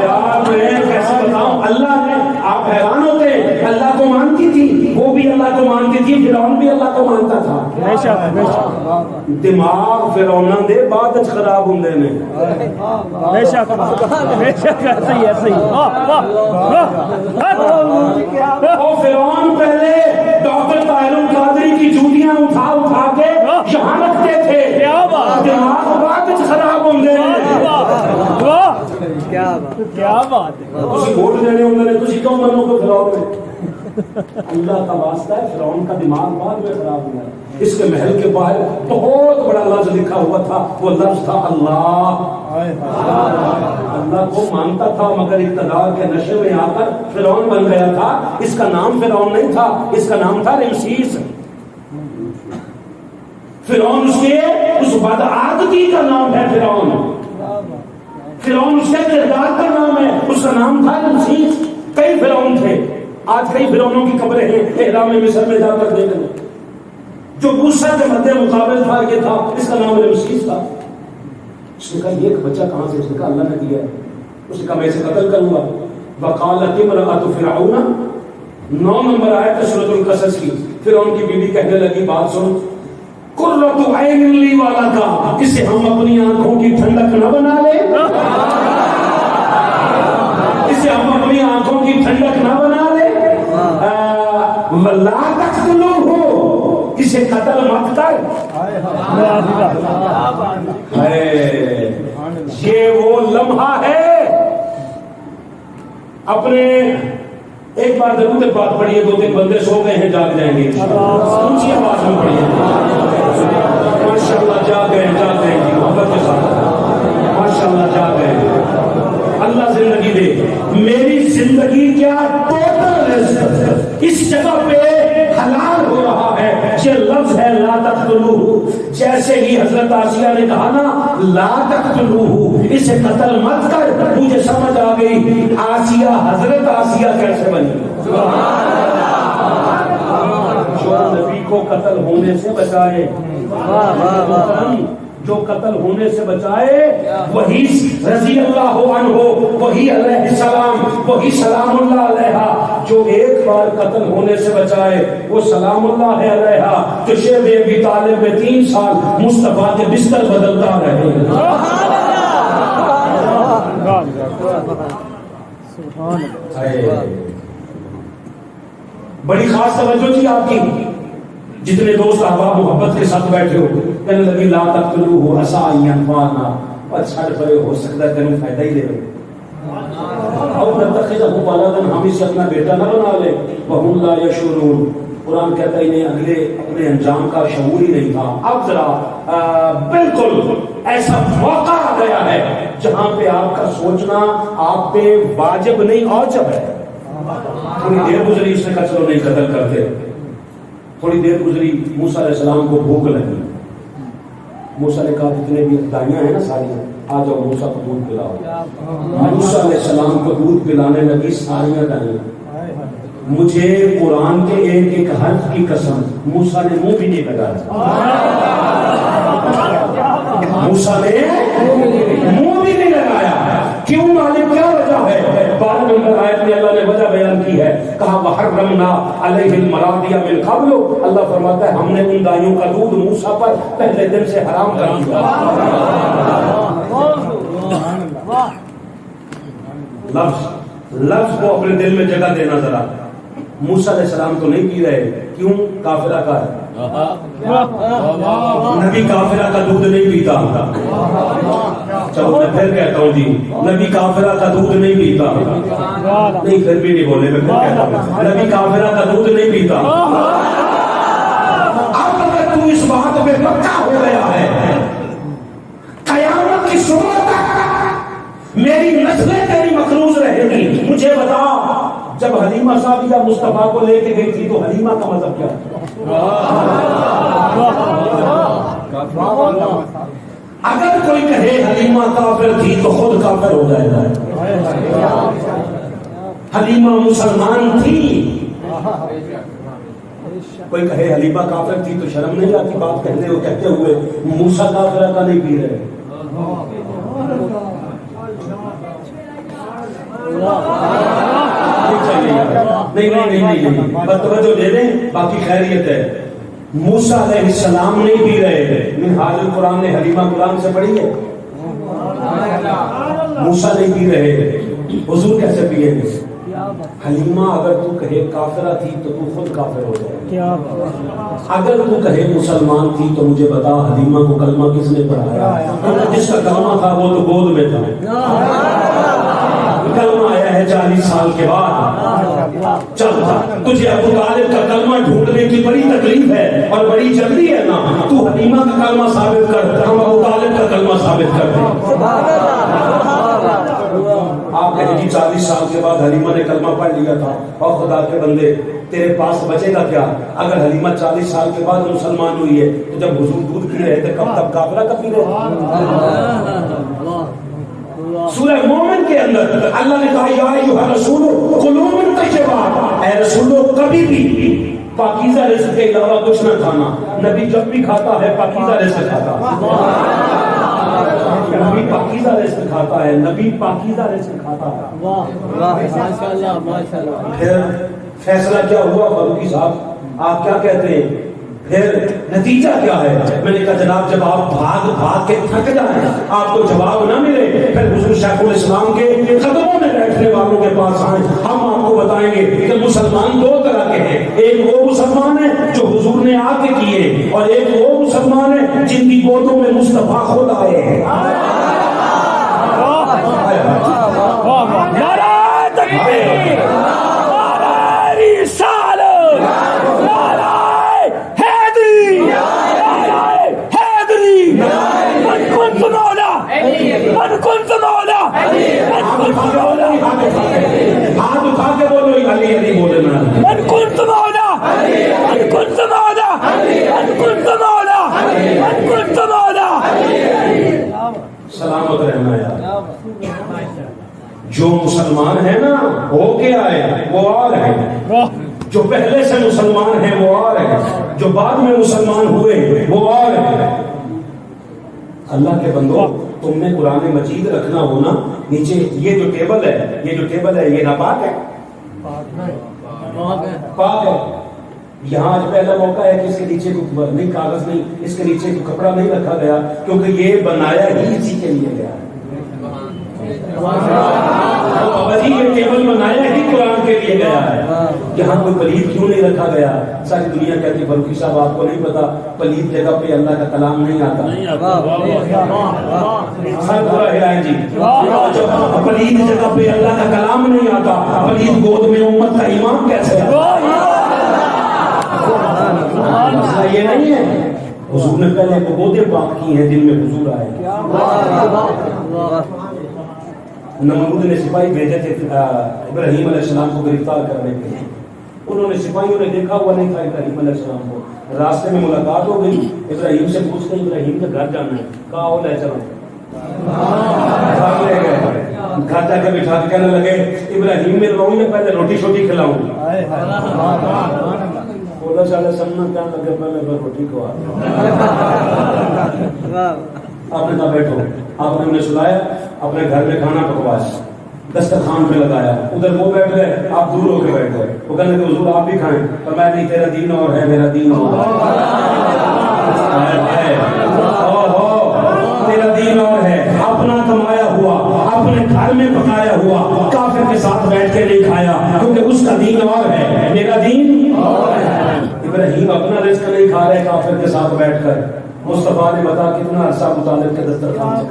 Speaker 1: یار میں کیسے بتاؤں, اللہ نے, آپ حیران ہوتے, اللہ کو مانتی تھی, وہ بھی اللہ کو مانتی تھی, فرعون بھی اللہ کو مانتا تھا. دماغ فرعون دے بعد خراب ہوندے نے.
Speaker 2: بے شک بے شک, ایسے ہی ایسے ہی.
Speaker 1: فرعون پہلے ڈاکٹر ووٹ دینے ہوندے نے تسی کیوں منو کہ فرعون نے؟ اللہ کا واسطہ ہے، فرعون کا دماغ بعد میں خراب ہوا ہے۔ اس کے محل کے باہر بہت بڑا لفظ لکھا ہوا تھا، وہ لفظ تھا اللہ۔ اللہ کو مانتا تھا مگر اقتدار کے نشے میں آ کر فرعون بن گیا تھا۔ اس کا نام فرعون نہیں تھا، اس کا نام تھا رمسیس۔ فرعون اس بدعادتی کا نام ہے، فرعون اس کے کردار کا نام ہے، اس کا نام تھا رمسیس۔ کئی فرعون تھے، آج کئی فرعونوں کی قبریں ہیں، احرام مصر میں جا کر دیکھ لیں۔ جو موسیٰ کے مد مقابل تھا یہ تھا، اس کا نام رمسیس تھا۔ اس نے کہا یہ ایک بچہ کہاں سے؟ اس نے کہا اللہ نے دیا ہے۔ اس نے کہا میں اسے قتل کروں گا۔ وقالت امرأۃ فرعون، 9 نمبر آیت سورۃ القصص کی۔ فرعون کی بیوی کہنے لگی بات سن، قرۃ عین لی ولک، اسے ہم اپنی آنکھوں کی ٹھنڈک نہ بنا لیں، اسے ہم اپنی آنکھوں کی ٹھنڈک نہ بنا لیں، ولا تقتلوہ، اسے قتل مت کر۔ یہ وہ لمحہ ہے اپنے، ایک بار ضرور ایک بات پڑھیے، 2-3 بندے سو گئے ہیں، جاگ جائیں گے، اونچی آواز میں پڑھیے، ماشاءاللہ جاگ گئے جی، محبت کے ساتھ ماشاءاللہ جاگ گئے۔ اللہ زندگی دے، میری زندگی کیا ٹوٹل رزق اس جگہ پہ حلال ہو رہا ہے۔ یہ لفظ ہے لا تقتلوہ، جیسے ہی حضرت آسیہ نے کہا نا لا تقتلوہ، اسے قتل مت کر، مجھے سمجھ آ گئی آسیہ حضرت آسیہ کیسے بنی۔ جو نبی کو قتل ہونے سے بچائے، جو قتل ہونے سے بچائے، وہی رضی اللہ عنہ، وہی علیہ السلام، وہی سلام اللہ علیہ، جو ایک بار قتل ہونے سے بچائے وہ سلام اللہ علیہ، جو شیب ابی طالب میں 3 سال مصطفیٰ کے بستر بدلتا رہے۔ بڑی خاص توجہ تھی آپ کی، جتنے دوست احباب محبت کے ساتھ بیٹھے ہو، کہنے لگی لا تقتلوہ عسیٰ ان ینفعنا، اور چھڑ پڑے ہو سکتا ہے تینوں فائدہ ہی دے رہے، اور نتخذہ ولدا، ہم اسے اپنا بیٹا نہ بنا لے، وہم لا یشعرون۔ قرآن کہتا ہے انہیں اپنے انجام کا شعور ہی نہیں تھا۔ اب ذرا بالکل ایسا موقع آ گیا ہے جہاں پہ آپ کا سوچنا آپ پہ واجب نہیں اوجب ہے۔ تھوڑی دیر گزری، اس نے کہا چلو نہیں قتل کرتے، تھوڑی دیر گزری، موسیٰ علیہ السلام کو بھوک لگی، موسیٰ نے کہا جتنے بھی دائیاں ہیں نا ساری، آ جاؤ موسیٰ کو دودھ پلاؤ۔ موسیٰ علیہ السلام کو دودھ پلانے لگی ساریاں دائیاں۔ مجھے قرآن کے ایک ایک حرف کی قسم موسیٰ نے منہ بھی نہیں لگایا، موسیٰ نے منہ بھی نہیں لگایا۔ کیوں مالک، کیا وجہ ہے؟ 12 نمبر آیت میں اللہ نے وجہ بیان کی ہے، کہا وحرمنا علیہ المراضع من قبل، اللہ فرماتا ہے ہم نے ان دائیوں کا دودھ موسیٰ پر پہلے دن سے حرام کر دیا۔ لفظ کو اپنے دل میں جگہ دینا ذرا۔ موسیٰ علیہ السلام تو نہیں پی رہے، کیوں؟ کافرہ کا ہے، نبی کافرہ کا دودھ نہیں پیتا۔ چلو میں پھر کہتا ہوں جی، نبی کافرہ کا دودھ نہیں پیتا، نہیں پھر بھی نہیں بولے، میں پھر کہتا ہوں نبی کافرہ کا دودھ نہیں پیتا۔ اب اگر تو اس بات پہ پکا ہو گیا ہے، قیامت کی صبح تک میری نسلیں تیری مقروض رہیں گی، مجھے بتا جب حلیمہ صاحبہ مصطفیٰ کو لے کے گئی تھی تو حلیمہ کا مذہب کیا تھا؟ اگر کوئی کہے حلیمہ کافر تھی تو خود کافر ہو جائے گا۔ حلیمہ مسلمان تھی، کوئی کہے حلیمہ کافر تھی تو شرم نہیں آتی بات کہتے ہوئے موسیٰ کافرہ کا نہیں پی رہے۔ نہیں، بس توجہ دے دیں، باقی خیریت ہے۔ موسیٰ علیہ السلام نہیں پی رہے، منہاج القرآن نے حلیمہ قرآن سے پڑھی ہے، موسیٰ نہیں پی رہے، حضور کیسے پیے گے؟ حلیمہ اگر تو کہے کافرہ تھی تو تو خود کافر ہو جائے، اگر تو کہے مسلمان تھی تو مجھے بتا حلیمہ کو کلمہ کس نے پڑھایا؟ جس کا کلمہ تھا وہ تو گود میں تھا، کلمہ آیا ہے 40 سال کے بعد. چل تجھے ابو طالب کا کلمہ ڈھونڈنے کی بڑی تکلیف ہے اور بڑی جلدی ہے نا, تو حلیمہ کا کلمہ ثابت کر, ہم ابو طالب کا کلمہ ثابت کر دیں. آپ کہیں جی 40 سال کے بعد حلیمہ نے کلمہ پڑھ لیا تھا, اور خدا کے بندے تیرے پاس بچے گا کیا؟ اگر حلیمہ 40 سال کے بعد مسلمان ہوئی ہے تو جب حضور دودھ پی رہے تھے کب تک کافرہ کا پی رہے. سورہ مومن کے اندر اللہ نے کہا یا ایھا الرسول کلوا من الطیبات, اے رسولو کبھی بھی پاکیزہ رزق کے علاوہ کچھ نہ کھانا. نبی جب بھی کھاتا ہے پاکیزہ رزق کھاتا ہے. نبی پاکیزہ رزق کھاتا ہے, نبی پاکیزہ رزق کھاتا ہے.
Speaker 2: ماشاءاللہ ماشاءاللہ.
Speaker 1: پھر فیصلہ کیا ہوا فاروقی صاحب, آپ کیا کہتے ہیں؟ پھر نتیجہ کیا ہے؟ میں نے کہا جناب جب آپ بھاگ کے تھک جائیں, آپ کو جواب نہ ملے, پھر حضور شیخ الاسلام کے قدموں میں بیٹھنے والوں کے پاس آئیں, ہم آپ کو بتائیں گے کہ مسلمان دو طرح کے ہیں. ایک وہ مسلمان ہے جو حضور نے آ کے کیے, اور ایک وہ مسلمان ہے جن کی گودوں میں مصطفیٰ خود آئے ہیں.
Speaker 2: نعرہ تکبیر, نعرہ رسالت, نعرہ حیدری, نعرہ حیدری, من کنت مولا, من کنت مولا, من کنت مولا,
Speaker 1: ہاتھ اٹھا کے بولو علی علی بولنا.
Speaker 2: من کنت مولا, من کنت مولا, من کنت مولا, من کنت مولا.
Speaker 1: سلامت رہنا یار. جو مسلمان ہے نا ہو کے آئے وہ اور ہے, جو پہلے سے مسلمان ہیں وہ اور ہے, جو بعد میں مسلمان ہوئے وہ اور ہے. اللہ کے بندو تم نے قرآن مجید رکھنا ہونا نیچے. یہ جو ٹیبل ہے, یہ جو ٹیبل ہے یہ ناپاک ہے, پاک ہے. یہاں آج پہلا موقع ہے کہ اس کے نیچے نہیں کاغذ نہیں, اس کے نیچے کوئی کپڑا نہیں رکھا گیا, کیونکہ یہ بنایا ہی اسی کے لیے گیا ہے. یہ ٹیبل بنایا ہی قرآن کے لیے گیا ہے. یہاں کوئی پلید کیوں نہیں رکھا گیا؟ ساری دنیا کہتی ہے فاروقی صاحب آپ کو نہیں پتا پلید جگہ پہ اللہ کا کلام نہیں آتا. سر پورا ہلائیں جی. پلید جگہ پہ اللہ کا کلام نہیں آتا, پلید گود میں امت کا امام کیسے آتا؟ مسئلہ یہ نہیں ہے. حضور نے پہلے وہ گودیں پاک کی ہیں جن میں حضور آئے. نمرود نے سپاہی بھیجے تھے ابراہیم علیہ السلام کو گرفتار کرنے کے لیے. انہوں نے سپاہیوں نے دیکھا ہوا نہیں تھا ابراہیم علیہ السلام کو. راستے میں ملاقات ہو گئی, ابراہیم سے پوچھتے ابراہیم کے گھر جانا ہے, کہا وہ لے چلو. لے گئے گھر جا کے بٹھا کے کہنے لگے ابراہیم میں رہوں یا پہلے روٹی شوٹی کھلاؤں. بولا چلے سمنا کیا لگے پہلے روٹی کھوا. آپ نے کہا بیٹھو. آپ نے انہیں سلایا, اپنے گھر میں کھانا پکوایا, دسترخوان پہ لگایا, ادھر وہ بیٹھ گئے, آپ دور ہو کے بیٹھ گئے. وہ کہنے کہ حضور آپ بھی کھائیں, پر میں نہیں, تیرا دین اور ہے میرا دین اور تیرا دین اور ہے. اپنا کمایا ہوا, اپنے گھر میں پکایا ہوا, کافر کے ساتھ بیٹھ کے نہیں کھایا, کیونکہ اس کا دین اور ہے, میرا دین اور ہے. ابراہیم اپنا رزق نہیں کھا رہے کافر کے ساتھ بیٹھ کر. مصطفیٰ نے بتا کتنا عرصہ ابو طالب کے دسترخوان سے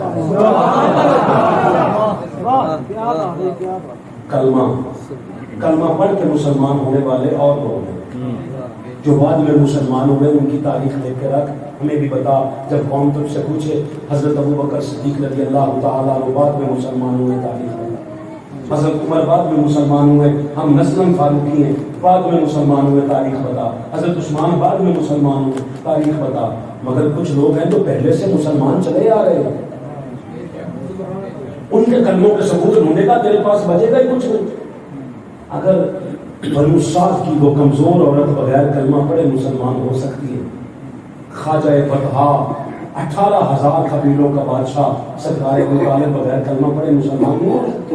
Speaker 1: کلمہ پڑھ کے مسلمان ہونے والے اور لوگ ہیں. جو بعد میں مسلمان ہوئے ان کی تاریخ لے کے رکھ, ہمیں بھی بتا. جب قوم تجھ سے پوچھے حضرت ابوبکر صدیق رضی اللہ تعالیٰ وہ بعد میں مسلمان ہوئے, تاریخ بتا. حضرت عمر بعد میں مسلمان ہوئے, ہم نسلم فاروقی ہیں, بعد میں مسلمان ہوئے, تاریخ بتا. حضرت عثمان بعد میں مسلمان ہوئے, تاریخ بتا. مگر کچھ لوگ ہیں جو پہلے سے مسلمان چلے آ رہے ہیں, ان کے کلموں کے ثبوت ڈھونڈنے کا تیرے پاس بچے گا ہی کچھ نہیں. اگر بنو سعد کی وہ کمزور عورت بغیر کلمہ پڑھے مسلمان ہو سکتی ہے, خواجہ فتحا 18,000 قبیلوں کا بادشاہ سرکار ابو طالب بغیر کلمہ پڑھے مسلمان نہیں ہو سکتے.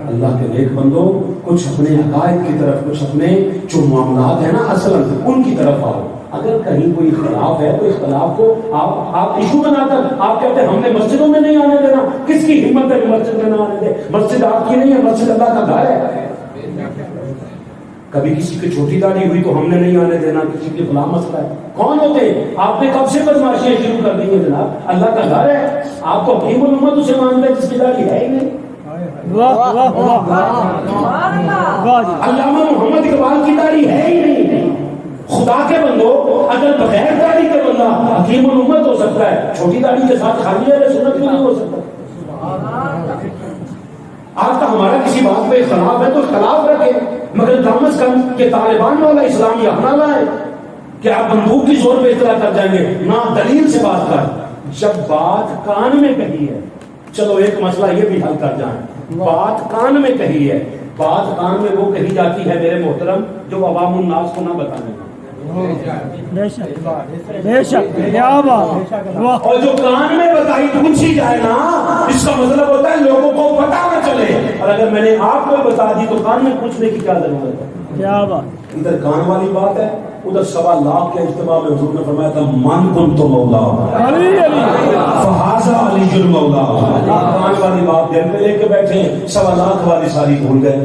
Speaker 1: اللہ کے نیک بندو, کچھ اپنے عقائد کی طرف, کچھ اپنے جو معاملات ہیں نا اصل ان کی طرف آؤ. اگر کہیں کوئی اختلاف ہے تو اختلاف کو آپ ایشو بنا کر آپ کہتے ہیں ہم نے مسجدوں میں نہیں آنے دینا. کس کی ہمت ہے مسجد میں نہ آنے دے؟ مسجد آپ کی نہیں ہے, مسجد اللہ کا گھر ہے. کبھی کسی کی چھوٹی داڑھی ہوئی تو ہم نے نہیں آنے دینا، کسی کے فلاں مسئلہ ہے. کون ہوتے ہیں؟ آپ نے کب سے بدماشیاں شروع کر دی ہیں جناب؟ اللہ کا گھر ہے، آپ تو حکیم الامت اسے مانتے ہیں جس کی داڑھی ہے ہی نہیں. علامہ محمد اقبال کی داڑھی ہے ہی نہیں. خدا کے بندو، اگر بغیر داڑھی کے بندہ حکیم الامت ہو سکتا ہے، چھوٹی داڑھی کے ساتھ خالی ہے سنت کیوں نہیں ہو سکتا؟ آج کا ہمارا کسی بات پہ اختلاف ہے تو اختلاف رکھے، مگر کم از کم کہ طالبان والا اسلام یہ نہ لائے کہ آپ بندوق کی زور پہ اطلاع کر جائیں گے. نہ دلیل سے بات کر. جب بات کان میں کہی ہے، چلو ایک مسئلہ یہ بھی حل کر جائیں. بات کان میں کہی ہے، بات کان میں وہ کہی جاتی ہے میرے محترم جو عوام الناس کو نہ بتانے کا.
Speaker 2: بے شک
Speaker 1: اور جو کان میں بتائی پوچھی جائے نا، اس کا مطلب ہوتا ہے لوگوں کو پتا نہ چلے. اور اگر میں نے آپ کو بتا دی تو کان میں پوچھنے کی کیا ضرورت ہے؟
Speaker 2: کیا بات.
Speaker 1: ادھر کان والی بات ہے، ادھر 1.25 لاکھ کے اجتماع میں حضور نے فرمایا تھا من کنت مولا فہذا علی المولا. کان والی بات دل پہ لے کے بیٹھے، 1.25 لاکھ والی ساری بھول گئے.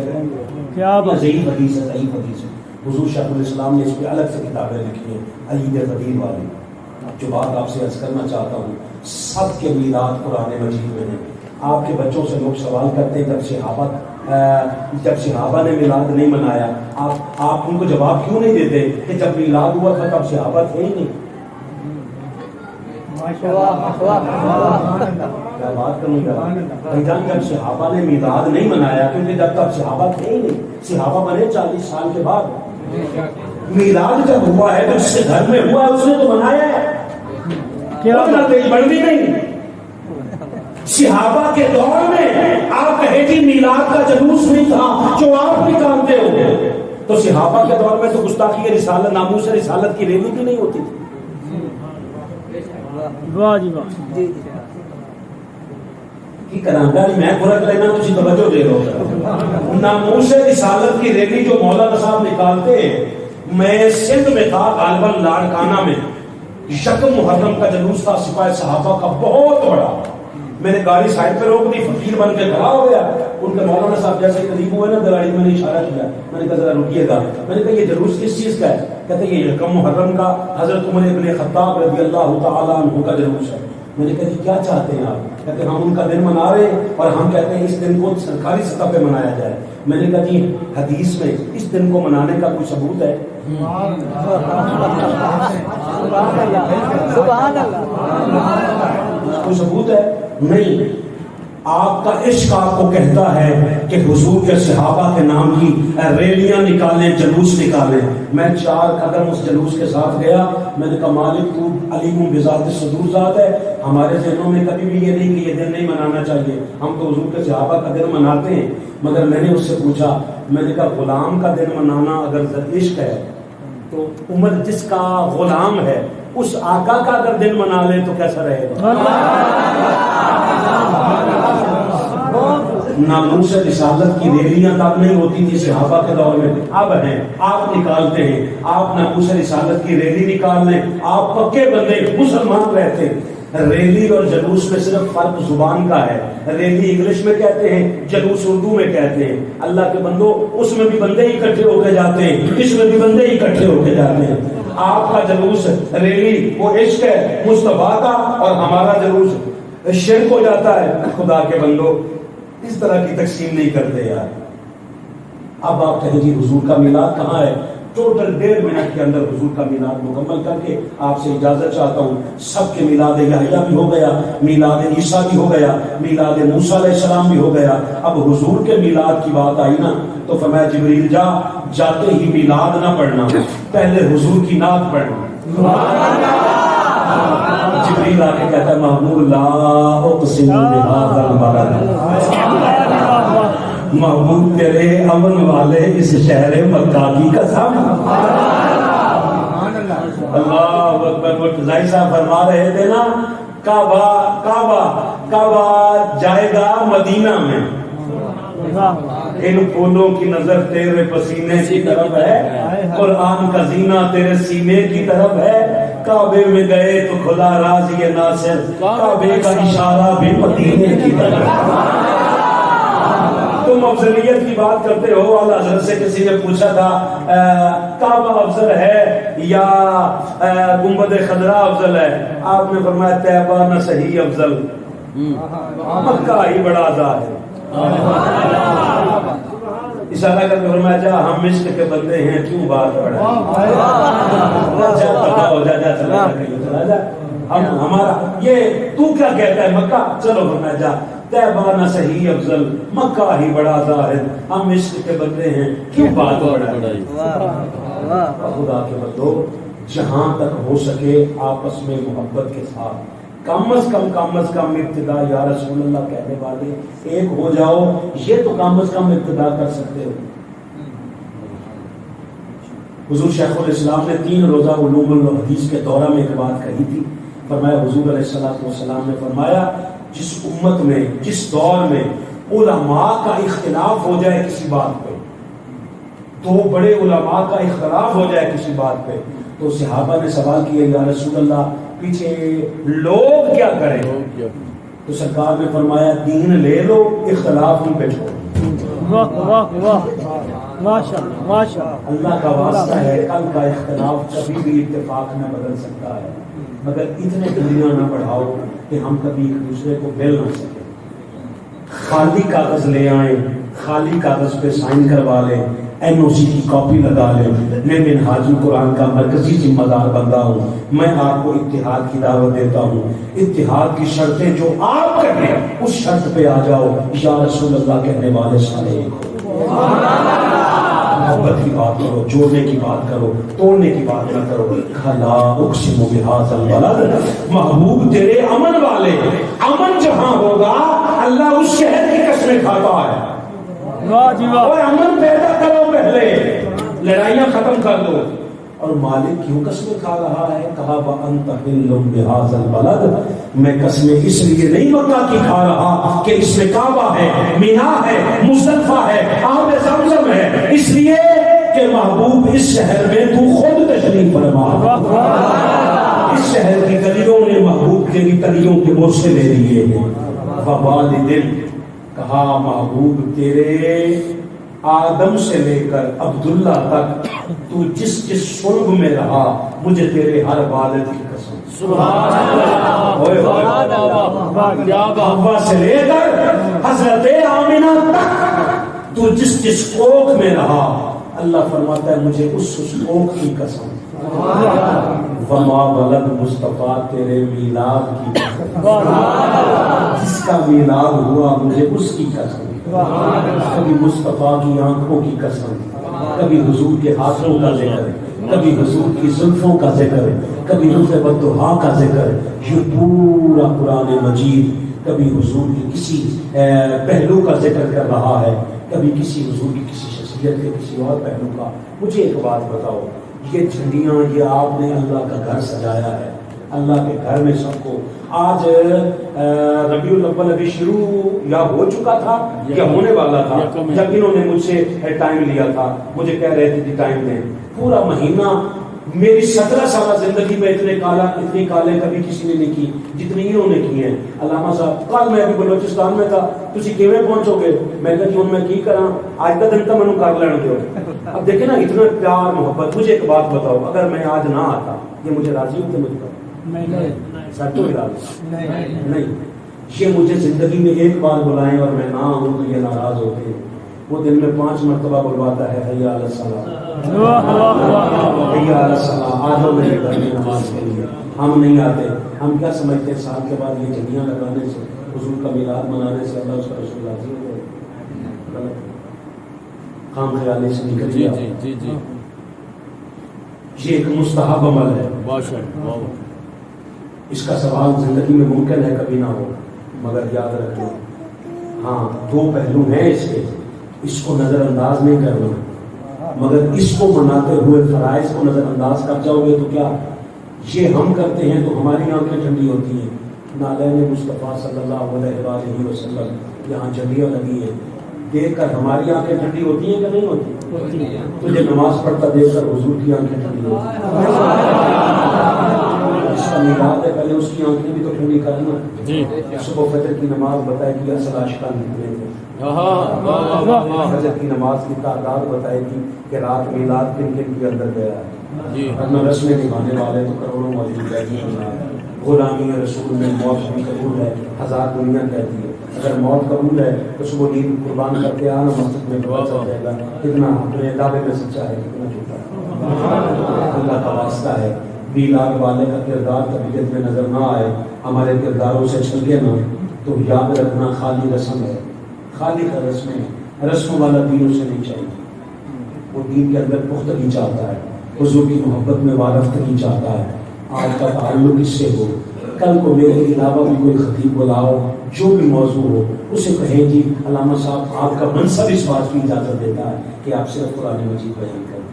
Speaker 2: کیا بات.
Speaker 1: ضعیف حدیث ہے، ضعیف حدیث ہے. حضور شیخ الاسلام نے اس پہ الگ سے کتابیں لکھی ہیں، عید غدیر والی. جو بات آپ سے عرض کرنا چاہتا ہوں، سب کے میلاد قرآن مجید میں ہیں. آپ کے بچوں سے لوگ سوال کرتے ہیں جب صحابہ نے میلاد نہیں منایا، آپ ان کو جواب کیوں نہیں دیتے کہ جب میلاد ہوا تھا تب صحابہ تھے ہی نہیں؟ کیا بات کروں گا جب صحابہ نے میلاد نہیں منایا، کیونکہ جب تک صحابہ تھے ہی نہیں. صحابہ بنے 40 سال کے بعد. میلاد جب ہوا ہے تو جس کے گھر میں ہوا ہے اس نے تو منایا ہے. کیا تیز بڑھتی نہیں. صحابہ کے دور میں آپ کہے جی میلاد کا جلوس نہیں تھا جو آپ نکالتے ہو، تو صحابہ کے دور میں تو گستاخی رسالت، ناموس رسالت کی ریلی بھی نہیں ہوتی تھی.
Speaker 2: واہ جی واہ.
Speaker 1: کی کرانگاری میں پورا لینا تجھے توجہ دے رہا ہوں. ناموس رسالت کی ریلی جو مولانا صاحب نکالتے، میں سندھ میں تھا غالباً لاڑکانہ میں، یکم محرم کا جلوس تھا سپاہی صحابہ کا بہت بڑا. میں نے گاڑی سائڈ پہ روک دی، فقیر بن کے کھڑا ہو گیا. ان کے مولانا صاحب جیسے قریب ہوئے نا گاڑی میں نے اشارہ کیا، میں نے کہا ذرا رکیے گا. میں نے کہا یہ جلوس کس چیز کا ہے؟ کہتے یہ یکم محرم کا حضرت عمر ابن خطاب رضی اللہ تعالیٰ عنہ کا جلوس ہے. میں نے کہا جی کیا چاہتے ہیں آپ؟ کہتے ہم ان کا دن منا رہے ہیں اور ہم کہتے ہیں اس دن کو سرکاری سطح پہ منایا جائے. میں نے کہا جی حدیث میں اس دن کو منانے کا کوئی ثبوت ہے؟ کوئی ثبوت ہے؟ نہیں. آپ کا عشق آپ کو کہتا ہے کہ حضور کے صحابہ کے نام کی ریلیاں نکالیں، جلوس نکالیں. میں 4 قدم اس جلوس کے ساتھ گیا. میں نے کہا مالک تو علیم بذات الصدور ذات ہے. ہمارے ذہنوں میں کبھی بھی یہ نہیں کہ یہ دن نہیں منانا چاہیے، ہم تو حضور کے صحابہ کا دن مناتے ہیں. مگر میں نے اس سے پوچھا، میں نے کہا غلام کا دن منانا اگر عشق ہے تو عمر جس کا غلام ہے اس آقا کا اگر دن منا لے تو کیسا رہے گا؟ ناموس رسالت کی ریلیاں تب نہیں ہوتی تھی صحابہ کے دور میں، اب ہیں. آپ نکالتے ہیں، آپ ناموس رسالت کی ریلی نکال لیں. آپ پکے بندے مسلمان رہتے ہیں. ریلی اور جلوس میں صرف فرق زبان کا ہے. ریلی انگلش میں کہتے ہیں، جلوس اردو میں کہتے ہیں. اللہ کے بندو اس میں بھی بندے اکٹھے ہو کے جاتے ہیں، اس میں بھی بندے اکٹھے ہو کے جاتے ہیں. آپ کا جلوس ریلی وہ عشق ہے مصطفیٰ کا، اور ہمارا جلوس شرک ہو جاتا ہے. خدا کے بندو اس طرح کی تقسیم نہیں کرتے یار. اب آپ کہیں جی حضور کا میلاد کہاں ہے؟ ٹوٹل 1.5 منٹ کے اندر حضور کا میلاد مکمل کر کے آپ سے اجازت چاہتا ہوں. سب کے میلاد یحییٰ بھی ہو گیا، میلاد عیسیٰ بھی ہو گیا، میلاد موسیٰ علیہ السلام بھی ہو گیا. اب حضور کے میلاد کی بات آئی نا تو فرمایا جبریل جاتے ہی میلاد نہ پڑھنا، پہلے حضور کی نعت پڑھنا. جبریل آ کے کہتا ہے محمود لا اقسم بہذا البلد، محبوب تیرے امن والے اس شہر مکہ کی قسم. اللہ اکبر. مرتضی صاحب فرما رہے تھے نا کعبہ جائے گا مدینہ میں، ان پھولوں کی نظر تیرے پسینے کی طرف ہے، قرآن کا زینہ تیرے سینے کی طرف ہے. کعبے میں گئے تو کھلا راز یہ ناصر، کعبے کا اشارہ بھی مدینے کی طرف. تو تم افضلیت کی بات کرتے ہو. اعلیٰ حضرت سے کسی نے پوچھا تھا کعبہ افضل ہے یا گنبد خضرا افضل ہے؟ آپ نے فرمایا طیبہ نہ صحیح افضل، مکہ ہی بڑا آزاد ہے. اشارہ کر کے فرمایا جا ہم عشق کے بندے ہیں کیوں بات پڑھا، جا پتا ہو جا جا چلا جا ہم ہمارا یہ تو کیا کہتا ہے مکہ، چلو فرمایا جا طیبہ نہ صحیح افضل، مکہ ہی بڑا ظاہر، ہم عشق کے بندے ہیں کیوں بات پڑھا. خدا کے بندو جہاں تک ہو سکے آپس میں محبت کے ساتھ کم از کم ابتدا یا رسول اللہ کہنے والے ایک ہو جاؤ، یہ تو کم از کم ابتدا کر سکتے ہو. حضور شیخ الاسلام نے 3 روزہ علوم الحدیث کے دورہ میں ایک بات کہی تھی. فرمایا حضور علیہ السلام نے فرمایا جس امت میں جس دور میں علماء کا اختلاف ہو جائے کسی بات پہ، 2 بڑے علماء کا اختلاف ہو جائے کسی بات پہ، تو صحابہ نے سوال کیا یا رسول اللہ پیچھے لوگ کیا کریں؟ تو سرکار نے فرمایا دین لے لو، اختلاف ہی پہ چھوڑو. اللہ کا واسطہ ہے کل کا اختلاف کبھی بھی اتفاق نہ بدل سکتا ہے، مگر اتنے دنیا نہ بڑھاؤ کہ ہم کبھی ایک دوسرے کو مل نہ سکیں. خالی کاغذ لے آئیں، خالی کاغذ پہ سائن کروا لیں، NOC کی کاپی لگا لیں. میں منہاج القرآن کا مرکزی ذمہ دار بندہ ہوں، میں آپ کو اتحاد کی دعوت دیتا ہوں. اتحاد کی شرطیں جو آپ کہیں اس شرط پہ آ جاؤ. یا رسول اللہ کہنے والے سارے ایک ہو. محبت کی بات کرو، جوڑنے کی بات کرو، توڑنے کی بات نہ کرو. کھلا اقسم بہذا البلد، محبوب تیرے امن والے، امن جہاں ہوگا اللہ اس شہر کی قسمیں کھاتا ہے. اور امن پیدا کرو، پہلے لڑائیاں ختم کر دو. اور مالک کیوں قسمیں کھا رہا ہے؟ کہا وَأَنْتَ حِلٌّ بِهَٰذَا الْبَلَدِ، میں قسمیں اس لیے نہیں مکہ کی کھا رہا کہ اس میں کعبہ ہے، مینا ہے، مزدلفہ ہے، آب زمزم ہے، اس لیے کہ محبوب اس شہر میں تو خود تشریف فرما. اس شہر کی گلیوں نے محبوب کے گلیوں کے بوسے لے لیے ہیں. وَوَالِدٍ، کہا محبوب تیرے آدم سے لے کر عبداللہ تک تو جس جس شرب میں رہا، مجھے تیرے ہر والد کی قسم. سبحان اللہ. حوا سے لے کر حضرت آمینہ تک تو جس جس کوکھ میں رہا، اللہ فرماتا ہے مجھے اس کوکھ کی قسم. وما ولد مصطفیٰ تیرے میلاد کی قسم، جس کا میلاد ہوا مجھے اس کی قسم. کبھی مصطفیٰ کی آنکھوں کی قسم، کبھی حضور کے ہاتھوں کا ذکر، کبھی حضور کی زلفوں کا ذکر، کبھی روح والضحیٰ کا ذکر. یہ پورا قرآن مجید کبھی حضور کی کسی پہلو کا ذکر کر رہا ہے، کبھی کسی حضور کی کسی شخصیت کے کسی اور پہلو کا. مجھے ایک بات بتاؤ، یہ جھنڈیاں یہ آپ نے اللہ کا گھر سجایا ہے، اللہ کے گھر میں سب کو. آج ربیع الاول ابھی شروع یا ہو چکا تھا یا ہونے والا تھا جب انہوں نے مجھ سے ٹائم لیا تھا، مجھے کہہ رہے تھے کہ ٹائم دیں. پورا مہینہ میری 17 سالہ زندگی میں اتنی کالیں کبھی کسی نے نہیں کی جتنی انہوں نے کی ہیں. علامہ صاحب کل میں ابھی بلوچستان میں تھا، تسی کیویں پہنچو گے؟ میں کہا کہ میں کی کراں، آج کا دن تو مینوں کر لین دیو. اب دیکھیں نا اتنا پیار محبت. مجھے ایک بات بتاؤ، اگر میں آج نہ آتا یہ مجھے راضی ہوتے؟ مجھ پر سچ تو نہیں. یہ مجھے زندگی میں ایک بار بلائیں اور میں نہ ہوں تو یہ ناراض ہوتے ہیں. وہ دن میں 5 مرتبہ بلواتا ہے حی علی الصلاۃ، حی علی الصلاۃ، آ جاؤ میرے گھر میں نماز کے لیے. ہم نہیں آتے. ہم کیا سمجھتے ہیں سال کے بعد یہ جھنڈیاں لگانے سے، حضور کا میلاد منانے سے اللہ اس کا رسول راضی ہو گئے؟ خام خیالی سے نکل گیا. یہ ایک مستحب عمل ہے. اس کا سوال زندگی میں ممکن ہے کبھی نہ ہو، مگر یاد رکھنا ہاں 2 پہلو ہیں اس کے. اس کو نظر انداز نہیں کرنا، مگر اس کو مناتے ہوئے فرائض کو نظر انداز کر جاؤ گے تو کیا یہ ہم کرتے ہیں تو ہماری آنکھیں ٹھنڈی ہوتی ہیں. نالین مصطفیٰ صلی اللہ علیہ وآلہ وسلم یہاں جھنڈیاں لگی ہیں، دیکھ کر ہماری آنکھیں ٹھنڈی ہوتی ہیں کہ نہیں ہوتی؟ تجھے نماز پڑھتا دیکھ کر حضور کی آنکھیں ٹھنڈی ہوتی ہیں. اس کا میلاد ہے پہلے اس کی آنکھیں بھی تو ٹھنڈی کرنا جی. صبح فجر کی نماز بتائے کہ اصل عاشقان نکلے تھے. فجر کی نماز کی تعداد بتائے گی کہ رات میلاد کن کن کے اندر گیا ہے. اپنا رسمیں نبھانے والے تو کروڑوں موجود ہے. غلامی رسول میں موت بھی قبول ہے, ہزار دنیا کہتی ہے. اگر موت قبول ہے تو صبح نیند قربان کر کے آنا مسجد میں پتہ چل جائے گا کتنا اپنے دعوے میں سچا ہے کتنا جھوٹا ہے. اللہ کا واسطہ ہے میلاد والے کا کردار طبیعت میں نظر نہ آئے, ہمارے کرداروں سے چھلکے نہ تو یاد رکھنا خالی رسم ہے, خالی کا رسم ہے. رسم والا دین اسے نہیں چاہیے. وہ دین کے اندر پختگی چاہتا ہے, حضور کی محبت میں وابستگی چاہتا ہے. آج کا تعلق اس سے ہو, کل کو میرے علاوہ بھی کوئی خطیب بلاؤ جو بھی موضوع ہو اسے کہیں جی علامہ صاحب آپ کا منصب اس بات کی اجازت دیتا ہے کہ آپ صرف قرآن مجید بیان کریں.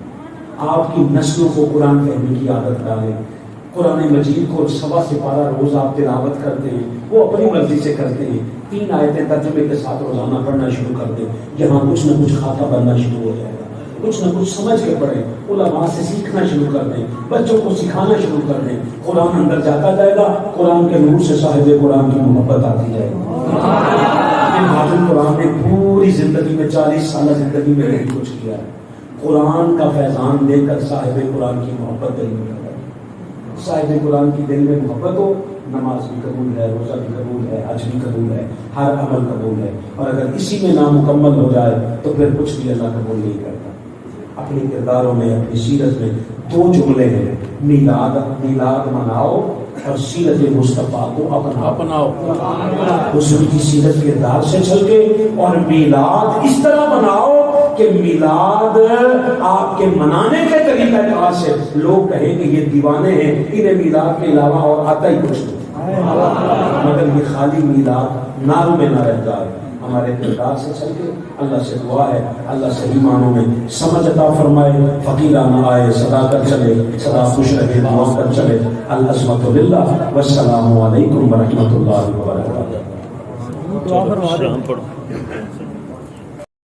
Speaker 1: آپ کی نسلوں کو قرآن پڑھنے کی عادت ڈالیں. قرآن مجید کو 1.25 سپارہ روز آپ تلاوت کرتے ہیں, وہ اپنی مرضی سے کرتے ہیں. 3 آیتیں ترجمے کے ساتھ روزانہ پڑھنا شروع کر دیں. یہاں کچھ نہ کچھ خاکہ بننا شروع ہو جائے گا. کچھ نہ کچھ سمجھ کے پڑھیں, علماء سے سیکھنا شروع کر دیں, بچوں کو سکھانا شروع کر دیں. قرآن اندر جاتا جائے گا, قرآن کے نور سے صاحب قرآن کی محبت آتی جائے گی. حافظ قرآن نے پوری زندگی میں 40 سالہ زندگی میں نہیں کچھ کیا ہے. قرآن کا فیضان دے کر صاحب قرآن کی محبت دل میں کر. صاحب قرآن کی دل میں محبت ہو, نماز بھی قبول ہے, روزہ بھی قبول ہے, حج بھی قبول ہے, ہر عمل قبول ہے. اور اگر اسی میں نامکمل ہو جائے تو پھر کچھ بھی اللہ قبول نہیں کرتا. اپنے کرداروں میں, اپنی سیرت میں 2 جملے ہیں, میلاد مناؤ اور سیرت مصطفیٰ کو اپناؤ. حضور کی سیرت کردار سے چل کے, اور میلاد اس طرح بناؤ کہ میلاد آپ کے منانے کے طریقہ کار سے لوگ کہیں کہ یہ دیوانے ہیں, انہیں میلاد کے علاوہ اور آتا ہی کچھ نہیں. مگر یہ خالی میلاد نام میں نہ رہ جائے. ہمارے کردار سے چل کے اللہ سے دعا ہے اللہ صحیح معنوں میں سمجھ عطا فرمائے. فقیرانہ آئے صدا کر چلے, سدا خوش رہے, دعا کر چلے. العصمت للہ والسلام علیکم ورحمۃ اللہ وبرکاتہ.